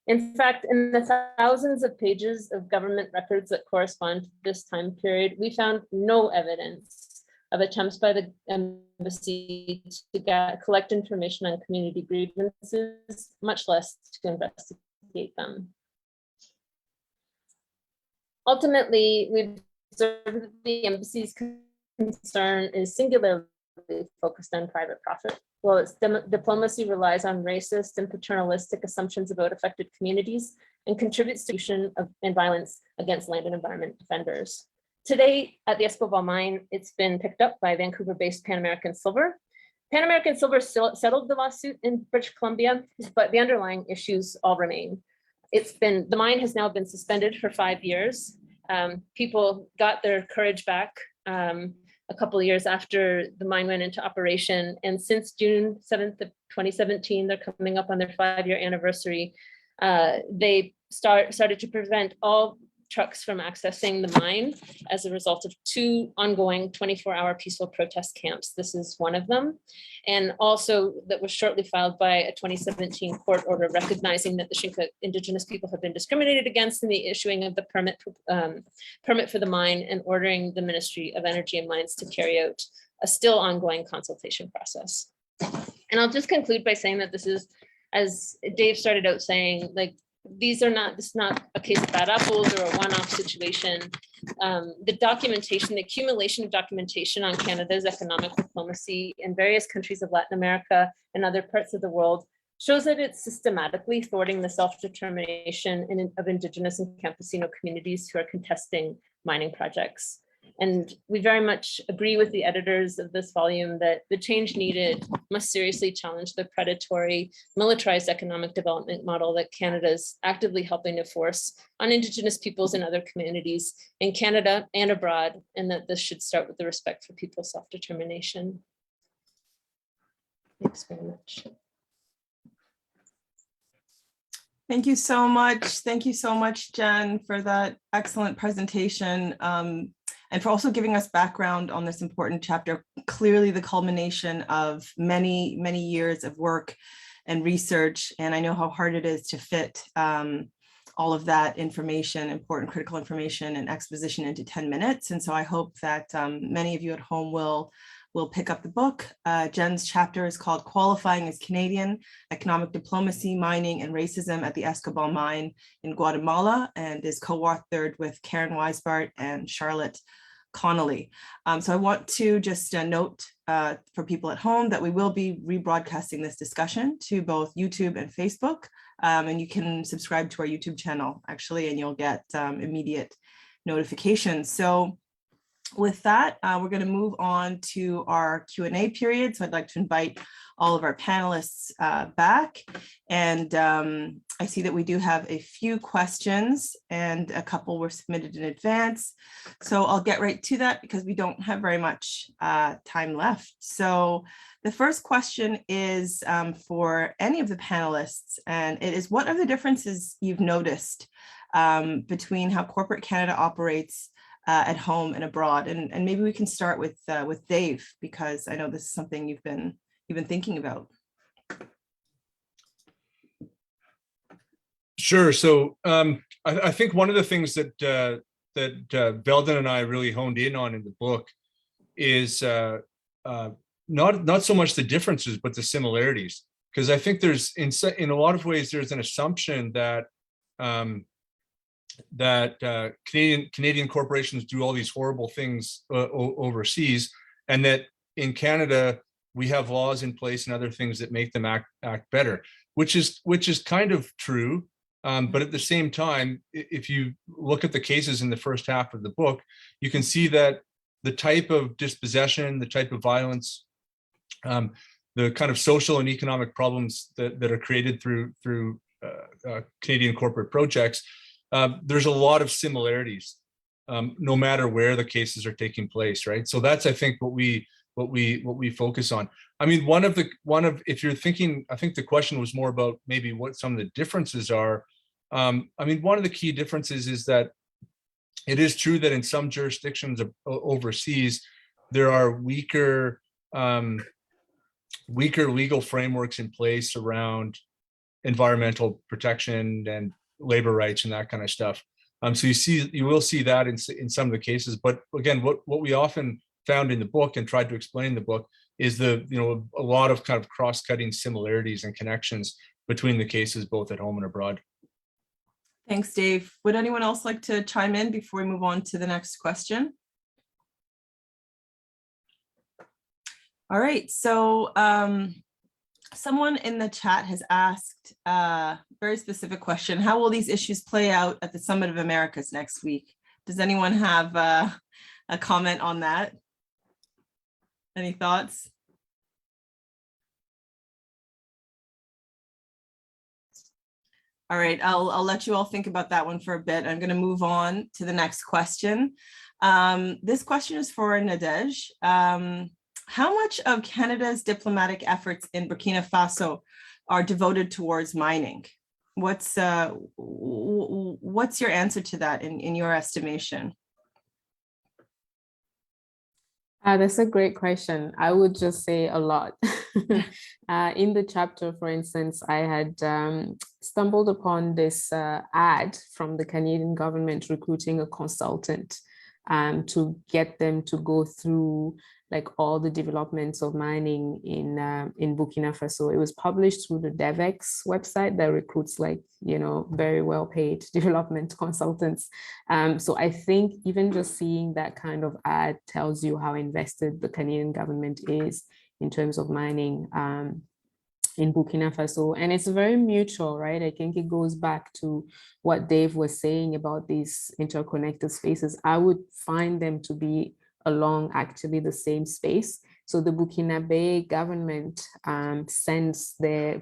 In fact, in the thousands of pages of government records that correspond to this time period, we found no evidence of attempts by the embassy to collect information on community grievances, much less to investigate them. Ultimately, we observed that the embassy's concern is singularly focused on private profit, while its diplomacy relies on racist and paternalistic assumptions about affected communities and contributes to the and violence against land and environment defenders. Today at the Escobal mine, it's been picked up by Vancouver-based Pan American Silver. Pan American Silver settled the lawsuit in British Columbia, but the underlying issues all remain. The mine has now been suspended for 5 years. People got their courage back a couple of years after the mine went into operation. And since June 7th of 2017, they're coming up on their 5-year anniversary. They started to prevent all trucks from accessing the mine as a result of 2 ongoing 24-hour peaceful protest camps. This is one of them. And also that was shortly filed by a 2017 court order recognizing that the Xinka Indigenous people have been discriminated against in the issuing of the permit for the mine and ordering the Ministry of Energy and Mines to carry out a still ongoing consultation process. And I'll just conclude by saying that this is, as Dave started out saying, like, this is not a case of bad apples or a one-off situation. The documentation, the accumulation of documentation on Canada's economic diplomacy in various countries of Latin America and other parts of the world shows that it's systematically thwarting the self-determination of Indigenous and Campesino communities who are contesting mining projects. And we very much agree with the editors of this volume that the change needed must seriously challenge the predatory, militarized economic development model that Canada is actively helping to force on Indigenous peoples and other communities in Canada and abroad, and that this should start with the respect for people's self-determination. Thanks very much. Thank you so much. Thank you so much, Jen, for that excellent presentation. And for also giving us background on this important chapter, clearly the culmination of many, many years of work and research. And I know how hard it is to fit all of that information, important critical information and exposition into 10 minutes. And so I hope that many of you at home will pick up the book. Jen's chapter is called Qualifying as Canadian, Economic Diplomacy, Mining and Racism at the Escobal Mine in Guatemala, and is co-authored with Karen Weisbart and Charlotte Connolly. So I want to just note for people at home that we will be rebroadcasting this discussion to both YouTube and Facebook. And you can subscribe to our YouTube channel actually, and you'll get immediate notifications. So with that, we're going to move on to our Q&A period. So I'd like to invite all of our panelists back. And I see that we do have a few questions and a couple were submitted in advance. So I'll get right to that because we don't have very much time left. So the first question is for any of the panelists, and it is, what are the differences you've noticed between how corporate Canada operates at home and abroad? And maybe we can start with Dave, because I know this is something you've been thinking about. Sure. So I think one of the things that Veldon and I really honed in on in the book is not so much the differences, but the similarities. Because I think there's in a lot of ways there's an assumption that Canadian corporations do all these horrible things overseas, and that in Canada we have laws in place and other things that make them act better, which is kind of true. But at the same time, if you look at the cases in the first half of the book, you can see that the type of dispossession, the type of violence, the kind of social and economic problems that are created through Canadian corporate projects, there's a lot of similarities. no matter where the cases are taking place, right? So that's, I think, what we focus on. I mean, if you're thinking, I think the question was more about maybe what some of the differences are. I mean, one of the key differences is that it is true that in some jurisdictions overseas, there are weaker legal frameworks in place around environmental protection and labor rights and that kind of stuff. So you will see that in some of the cases. But again, what we often found in the book and tried to explain in the book is a lot of kind of cross-cutting similarities and connections between the cases, both at home and abroad. Thanks, Dave. Would anyone else like to chime in before we move on to the next question? All right, so someone in the chat has asked a very specific question. How will these issues play out at the Summit of Americas next week? Does anyone have a comment on that? Any thoughts? All right, I'll let you all think about that one for a bit. I'm going to move on to the next question. This question is for Nadège. How much of Canada's diplomatic efforts in Burkina Faso are devoted towards mining? What's your answer to that in your estimation? That's a great question. I would just say a lot. In the chapter, for instance, I had stumbled upon this ad from the Canadian government recruiting a consultant to get them to go through like all the developments of mining in Burkina Faso. It was published through the DevEx website that recruits very well paid development consultants. So I think even just seeing that kind of ad tells you how invested the Canadian government is in terms of mining in Burkina Faso. And it's very mutual, right? I think it goes back to what Dave was saying about these interconnected spaces. I would find them to be along actually the same space. So the Burkinabe government sends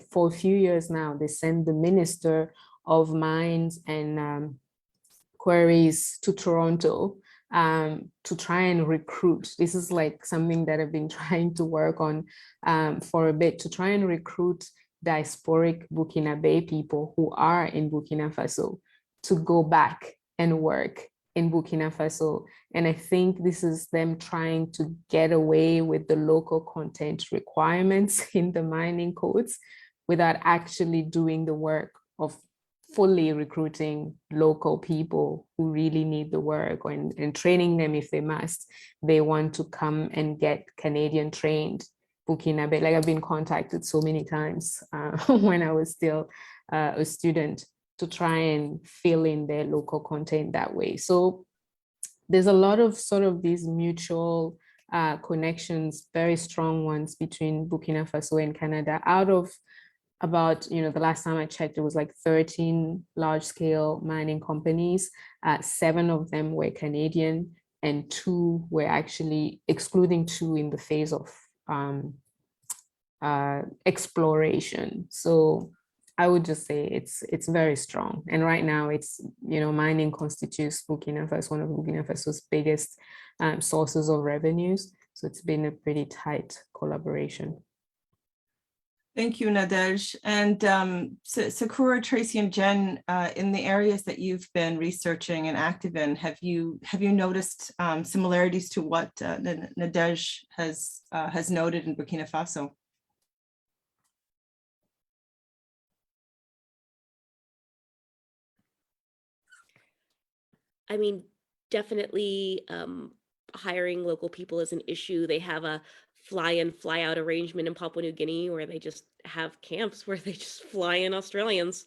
for a few years now, they send the Minister of Mines and Quarries to Toronto to try and recruit. This is like something that I've been trying to work on for a bit, to try and recruit diasporic Burkinabe people who are in Burkina Faso to go back and work in Burkina Faso. And I think this is them trying to get away with the local content requirements in the mining codes without actually doing the work of fully recruiting local people who really need the work and training them if they must. They want to come and get Canadian trained Burkinabe. Like I've been contacted so many times when I was still a student to try and fill in their local content that way. So there's a lot of sort of these mutual connections, very strong ones between Burkina Faso and Canada. Out of about, the last time I checked, it was like 13 large scale mining companies. 7 of them were Canadian and 2 were actually, excluding 2 in the phase of exploration. So I would just say it's very strong. And right now it's, mining constitutes Burkina Faso, one of Burkina Faso's biggest sources of revenues. So it's been a pretty tight collaboration. Thank you, Nadège. And Sakura, Tracy, and Jen, in the areas that you've been researching and active in, have you noticed similarities to what Nadège has noted in Burkina Faso? I mean, definitely hiring local people is an issue. They have a fly in, fly out arrangement in Papua New Guinea where they just have camps where they just fly in Australians.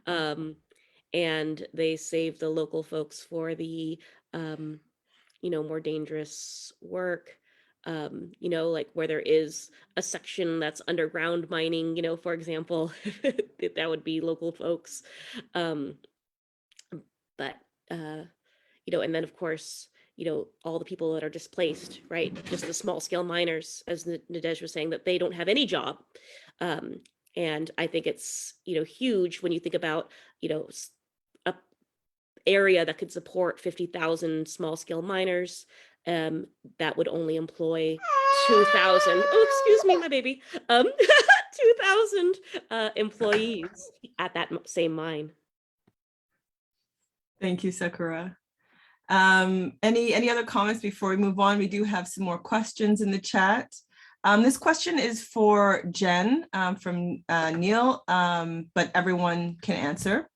And they save the local folks for the, more dangerous work. Like where there is a section that's underground mining, for example, that would be local folks. And then of course, all the people that are displaced, right? Just the small scale miners, as Nadège was saying, that they don't have any job. And I think it's, huge when you think about, area that could support 50,000 small-scale miners, that would only employ 2,000. Oh, excuse me, my baby. 2,000 employees at that same mine. Thank you, Sakura. Any other comments before we move on? We do have some more questions in the chat. This question is for Jen from Neil, but everyone can answer.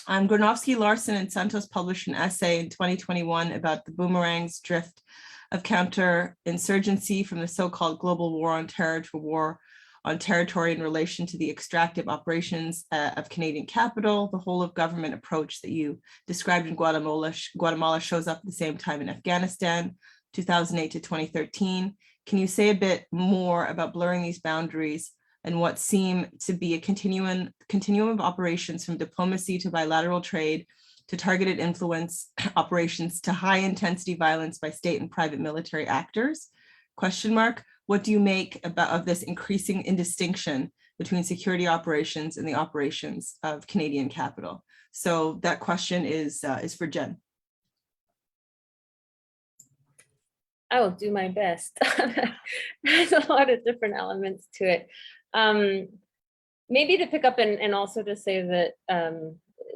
Granovsky, Larson, and Santos published an essay in 2021 about the boomerang's drift of counterinsurgency from the so-called global war on terror to a war on territory in relation to the extractive operations of Canadian capital. The whole of government approach that you described in Guatemala shows up at the same time in Afghanistan, 2008 to 2013. Can you say a bit more about blurring these boundaries and what seem to be a continuum of operations, from diplomacy to bilateral trade to targeted influence operations to high intensity violence by state and private military actors? Question mark. What do you make of this increasing indistinction between security operations and the operations of Canadian capital? So that question is for Jen. I will do my best. There's a lot of different elements to it. Maybe to pick up and also to say that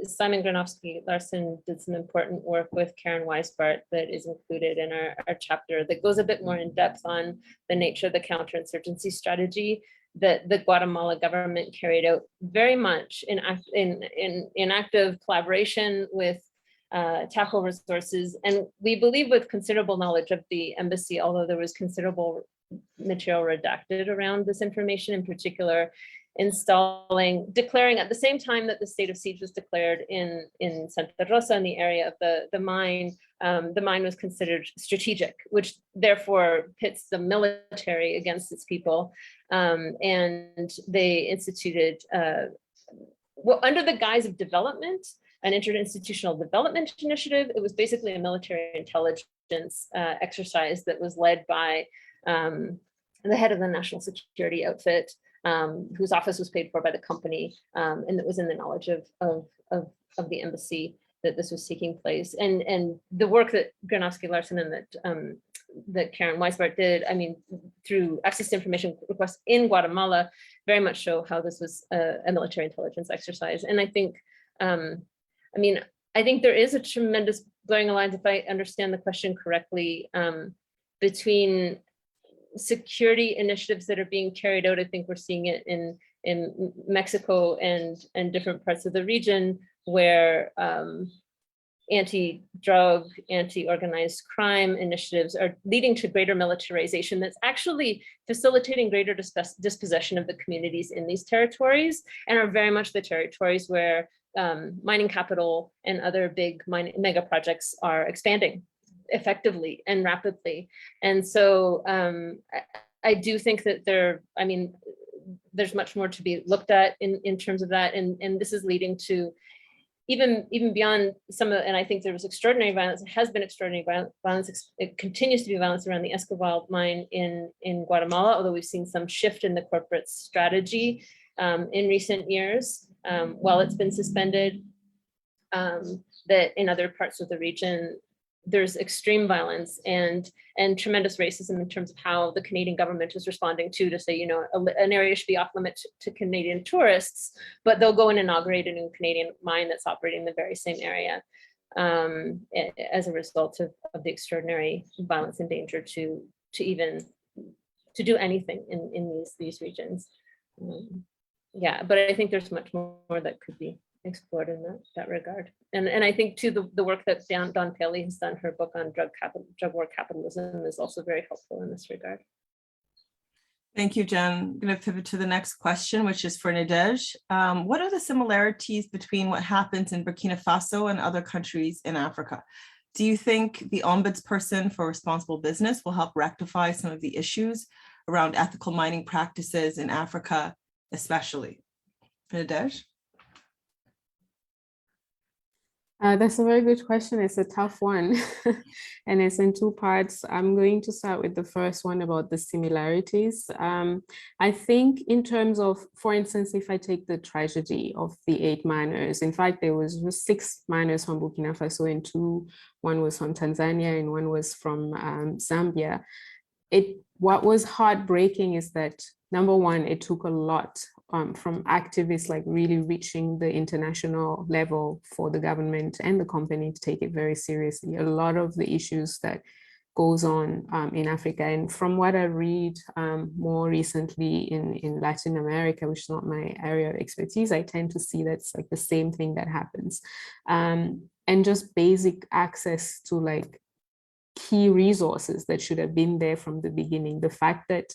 Simon Granovsky Larson did some important work with Karen Weisbart that is included in our chapter that goes a bit more in depth on the nature of the counterinsurgency strategy that the Guatemala government carried out, very much in active collaboration with Tahoe Resources, and we believe with considerable knowledge of the embassy, although there was considerable material redacted around this information, in particular declaring at the same time that the state of siege was declared in Santa Rosa, in the area of the mine was considered strategic, which therefore pits the military against its people. And they instituted, under the guise of development, an interinstitutional development initiative. It was basically a military intelligence exercise that was led by the head of the national security outfit, whose office was paid for by the company, and that was in the knowledge of the embassy that this was taking place. And the work that Granovsky Larson and that Karen Weisbart did, I mean, through access to information requests in Guatemala, very much show how this was a military intelligence exercise. And I think, I think there is a tremendous blurring of lines, if I understand the question correctly, between security initiatives that are being carried out. I think we're seeing it in Mexico and different parts of the region where anti-drug, anti-organized crime initiatives are leading to greater militarization that's actually facilitating greater dispossession of the communities in these territories, and are very much the territories where mining capital and other big mega projects are expanding effectively and rapidly. And so I do think that there's much more to be looked at in terms of that. And this is leading to even beyond some of, and I think there was extraordinary violence, it has been extraordinary violence, it continues to be violence around the Escobal mine in Guatemala, although we've seen some shift in the corporate strategy in recent years, while it's been suspended, that in other parts of the region, there's extreme violence and tremendous racism in terms of how the Canadian government is responding to say, you know, an area should be off limit to Canadian tourists, but they'll go and inaugurate a new Canadian mine that's operating in the very same area as a result of the extraordinary violence and danger to do anything in these regions. Yeah, but I think there's much more that could be explored in that regard. And I think too, the work that Dawn Paley has done, her book on drug war capitalism, is also very helpful in this regard. Thank you, Jen. I'm going to pivot to the next question, which is for Nadège. What are the similarities between what happens in Burkina Faso and other countries in Africa? Do you think the Ombudsperson for Responsible Business will help rectify some of the issues around ethical mining practices in Africa, especially? Nadège? That's a very good question. It's a tough one, and it's in two parts. I'm going to start with the first one about the similarities. I think in terms of, for instance, if I take the tragedy of the 8 miners, in fact, there was 6 miners from Burkina Faso and 2, one was from Tanzania and one was from Zambia. What was heartbreaking is that, number one, it took a lot from activists like really reaching the international level for the government and the company to take it very seriously. A lot of the issues that goes on in Africa, and from what I read more recently in Latin America, which is not my area of expertise, I tend to see that's like the same thing that happens. And just basic access to like key resources that should have been there from the beginning. The fact that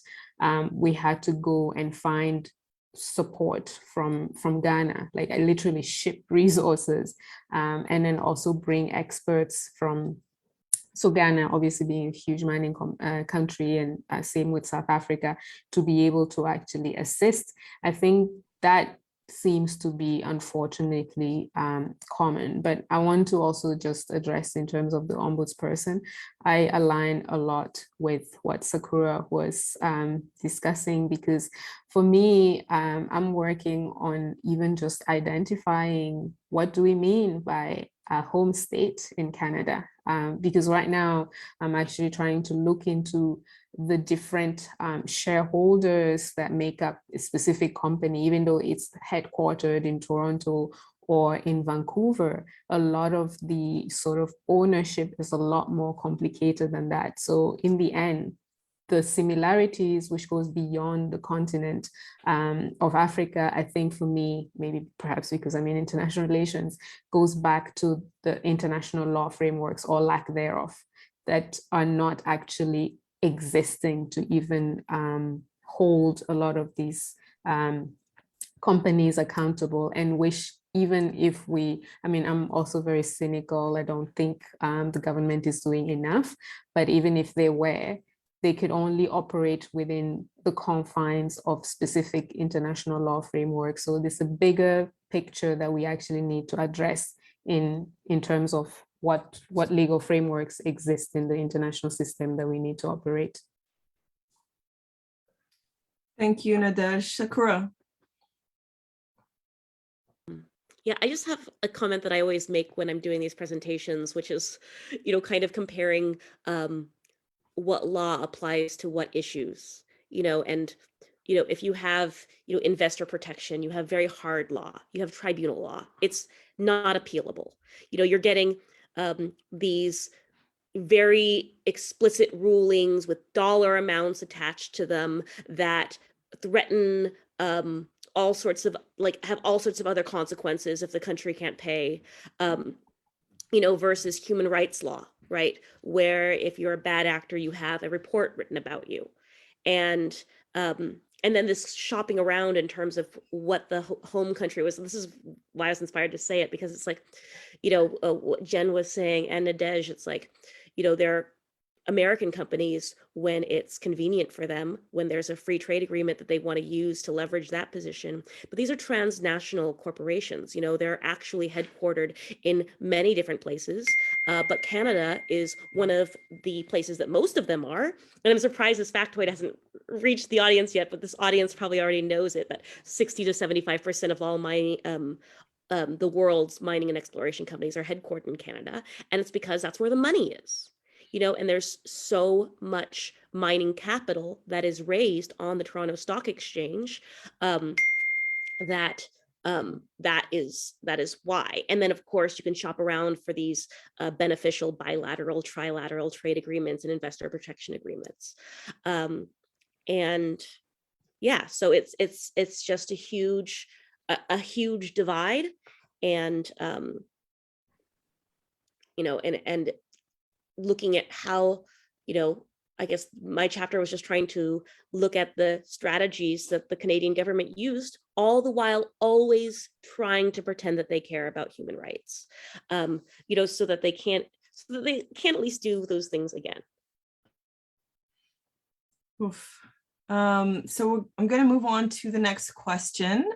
we had to go and find support from Ghana, like I literally ship resources, and then also bring experts from, so Ghana obviously being a huge mining country, and same with South Africa, to be able to actually assist. I think that seems to be unfortunately common, but I want to also just address in terms of the ombudsperson. I align a lot with what Sakura was discussing, because for me, I'm working on even just identifying what do we mean by a home state in Canada, because right now I'm actually trying to look into the different shareholders that make up a specific company, even though it's headquartered in Toronto or in Vancouver. A lot of the sort of ownership is a lot more complicated than that. So in the end, the similarities, which goes beyond the continent of Africa, I think for me, maybe perhaps because I'm in international relations, goes back to the international law frameworks or lack thereof that are not actually existing to even hold a lot of these companies accountable, and which even if we, I mean, I'm also very cynical. I don't think the government is doing enough, but even if they were, they could only operate within the confines of specific international law frameworks. So there's a bigger picture that we actually need to address in terms of what legal frameworks exist in the international system that we need to operate. Thank you, Nadège. Sakura. Yeah, I just have a comment that I always make when I'm doing these presentations, which is, kind of comparing what law applies to what issues, and, if you have, investor protection, you have very hard law, you have tribunal law, it's not appealable. You're getting these very explicit rulings with dollar amounts attached to them that threaten all sorts of, have all sorts of other consequences if the country can't pay, versus human rights law, right? Where if you're a bad actor, you have a report written about you. And then this shopping around in terms of what the home country was. This is why I was inspired to say it, because it's like, what Jen was saying and Nadège, it's like, they're American companies when it's convenient for them, when there's a free trade agreement that they want to use to leverage that position. But these are transnational corporations. They're actually headquartered in many different places. But Canada is one of the places that most of them are. And I'm surprised this factoid hasn't reached the audience yet, but this audience probably already knows it, that 60 to 75% of all mining, the world's mining and exploration companies are headquartered in Canada. And it's because that's where the money is. And there's so much mining capital that is raised on the Toronto Stock Exchange that is why. And then, of course, you can shop around for these beneficial bilateral, trilateral trade agreements and investor protection agreements. And yeah, so it's just a huge divide, and and looking at how, I guess my chapter was just trying to look at the strategies that the Canadian government used, all the while always trying to pretend that they care about human rights, so that they can't at least do those things again. Oof. So I'm going to move on to the next question.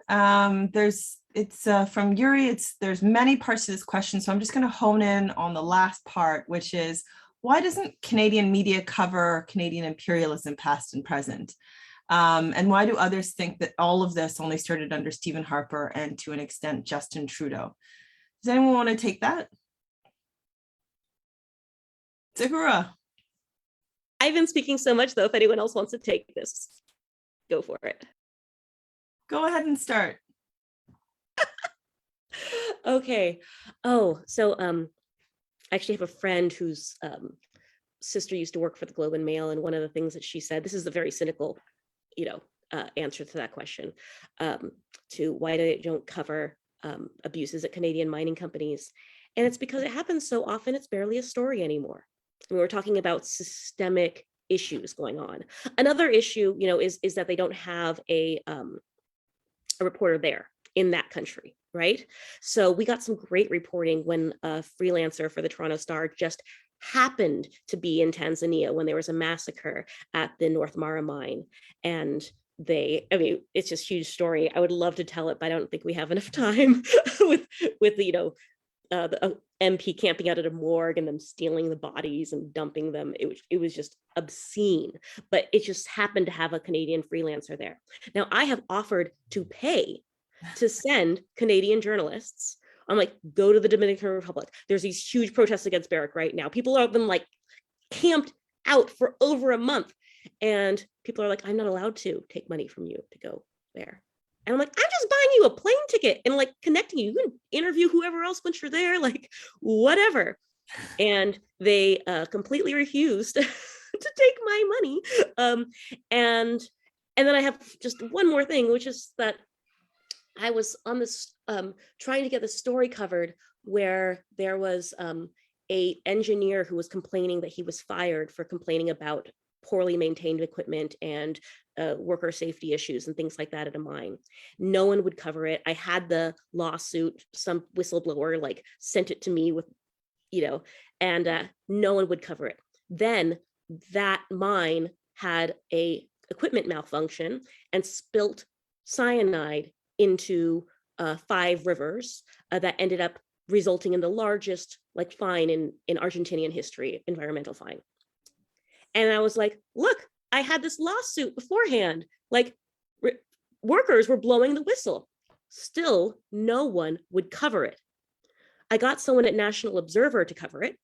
It's from Yuri. There's many parts to this question, so I'm just going to hone in on the last part, which is, why doesn't Canadian media cover Canadian imperialism past and present? And why do others think that all of this only started under Stephen Harper and to an extent Justin Trudeau? Does anyone want to take that? Sakura. I've been speaking so much, though, if anyone else wants to take this, go for it. Go ahead and start. Okay. Oh, so I actually have a friend whose sister used to work for the Globe and Mail, and one of the things that she said, this is a very cynical, answer to that question, to why they don't cover abuses at Canadian mining companies. And it's because it happens so often, it's barely a story anymore. I mean, we're talking about systemic issues going on. Another issue, is that they don't have a reporter there in that country, right? So we got some great reporting when a freelancer for the Toronto Star just happened to be in Tanzania when there was a massacre at the North Mara mine. And it's just a huge story. I would love to tell it, but I don't think we have enough time with the MP camping out at a morgue and them stealing the bodies and dumping them. It was just obscene, but it just happened to have a Canadian freelancer there. Now, I have offered to pay to send Canadian journalists. I'm like, go to the Dominican Republic. There's these huge protests against Barrick right now. People have been like camped out for over a month, and people are like, I'm not allowed to take money from you to go there. And I'm like, I'm just buying you a plane ticket and like connecting you. You can interview whoever else once you're there, like whatever. And they completely refused to take my money. And then I have just one more thing, which is that I was on this trying to get the story covered where there was a engineer who was complaining that he was fired for complaining about poorly maintained equipment and worker safety issues and things like that at a mine. No one would cover it. I had the lawsuit, some whistleblower like sent it to me with, and no one would cover it. Then that mine had a equipment malfunction and spilt cyanide into 5 rivers that ended up resulting in the largest fine in Argentinian history, environmental fine. And I was like, look, I had this lawsuit beforehand. Workers were blowing the whistle. Still, no one would cover it. I got someone at National Observer to cover it,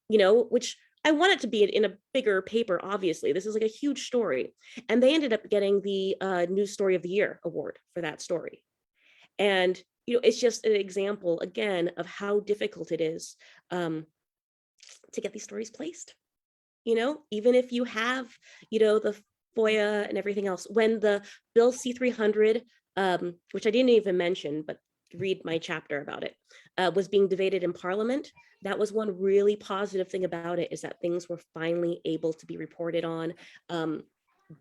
which I want it to be in a bigger paper, obviously. This is like a huge story. And they ended up getting the News Story of the Year award for that story. And, it's just an example, again, of how difficult it is to get these stories placed. Even if you have, the FOIA and everything else, when the Bill C-300, which I didn't even mention, but read my chapter about it, was being debated in Parliament, that was one really positive thing about it, is that things were finally able to be reported on.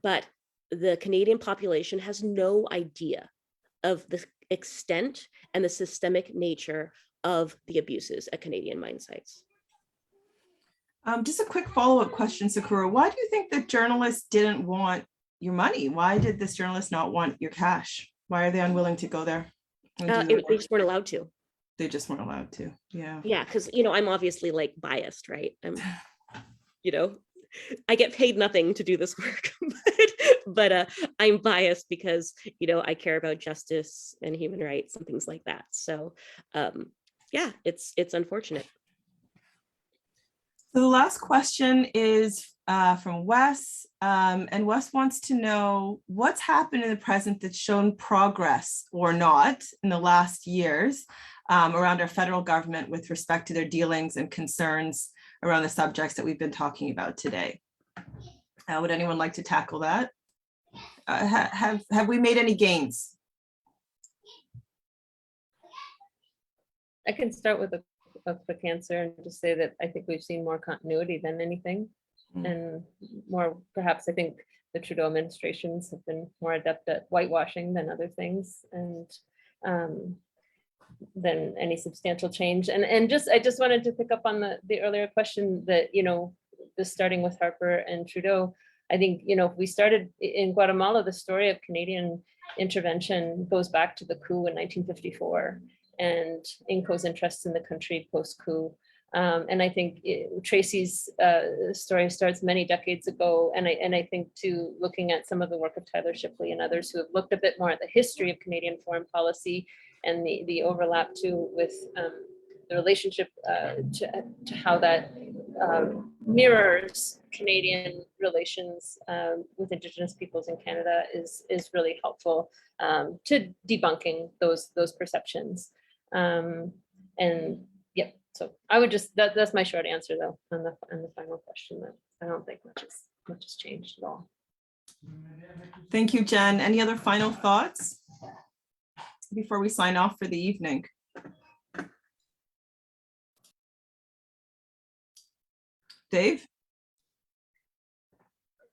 But the Canadian population has no idea of the extent and the systemic nature of the abuses at Canadian mine sites. Just a quick follow-up question, Sakura. Why do you think that journalists didn't want your money? Why did this journalist not want your cash? Why are they unwilling to go there? They just weren't allowed to. They just weren't allowed to. Yeah. Yeah, because I'm obviously biased, right? I'm, I get paid nothing to do this work, but I'm biased because I care about justice and human rights and things like that. So yeah, it's unfortunate. So the last question is from Wes, and Wes wants to know what's happened in the present that's shown progress or not in the last years around our federal government with respect to their dealings and concerns around the subjects that we've been talking about today. Would anyone like to tackle that? Have we made any gains? I can start with a quick answer and just say that I think we've seen more continuity than anything, and more, perhaps I think the Trudeau administrations have been more adept at whitewashing than other things, and than any substantial change. And I just wanted to pick up on the earlier question that, just starting with Harper and Trudeau, I think, you know, if we started in Guatemala, the story of Canadian intervention goes back to the coup in 1954 and Inco's interests in the country post-coup. And I think Tracy's story starts many decades ago. And I think too, looking at some of the work of Tyler Shipley and others who have looked a bit more at the history of Canadian foreign policy and the overlap too with the relationship to how that mirrors Canadian relations with Indigenous peoples in Canada is really helpful to debunking those perceptions. And yeah, so I would just that's my short answer though on the final question. That I don't think much has changed at all. Thank you, Jen. Any other final thoughts before we sign off for the evening? Dave?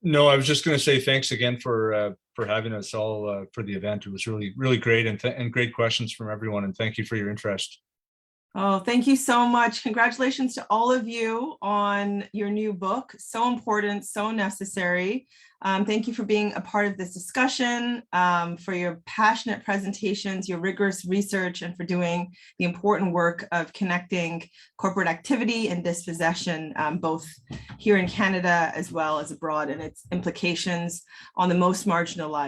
No, I was just going to say thanks again for having us all for the event. It was really great and great questions from everyone. And thank you for your interest. Oh, thank you so much. Congratulations to all of you on your new book. So important, so necessary. Thank you for being a part of this discussion, for your passionate presentations, your rigorous research, and for doing the important work of connecting corporate activity and dispossession, both here in Canada as well as abroad, and its implications on the most marginalized.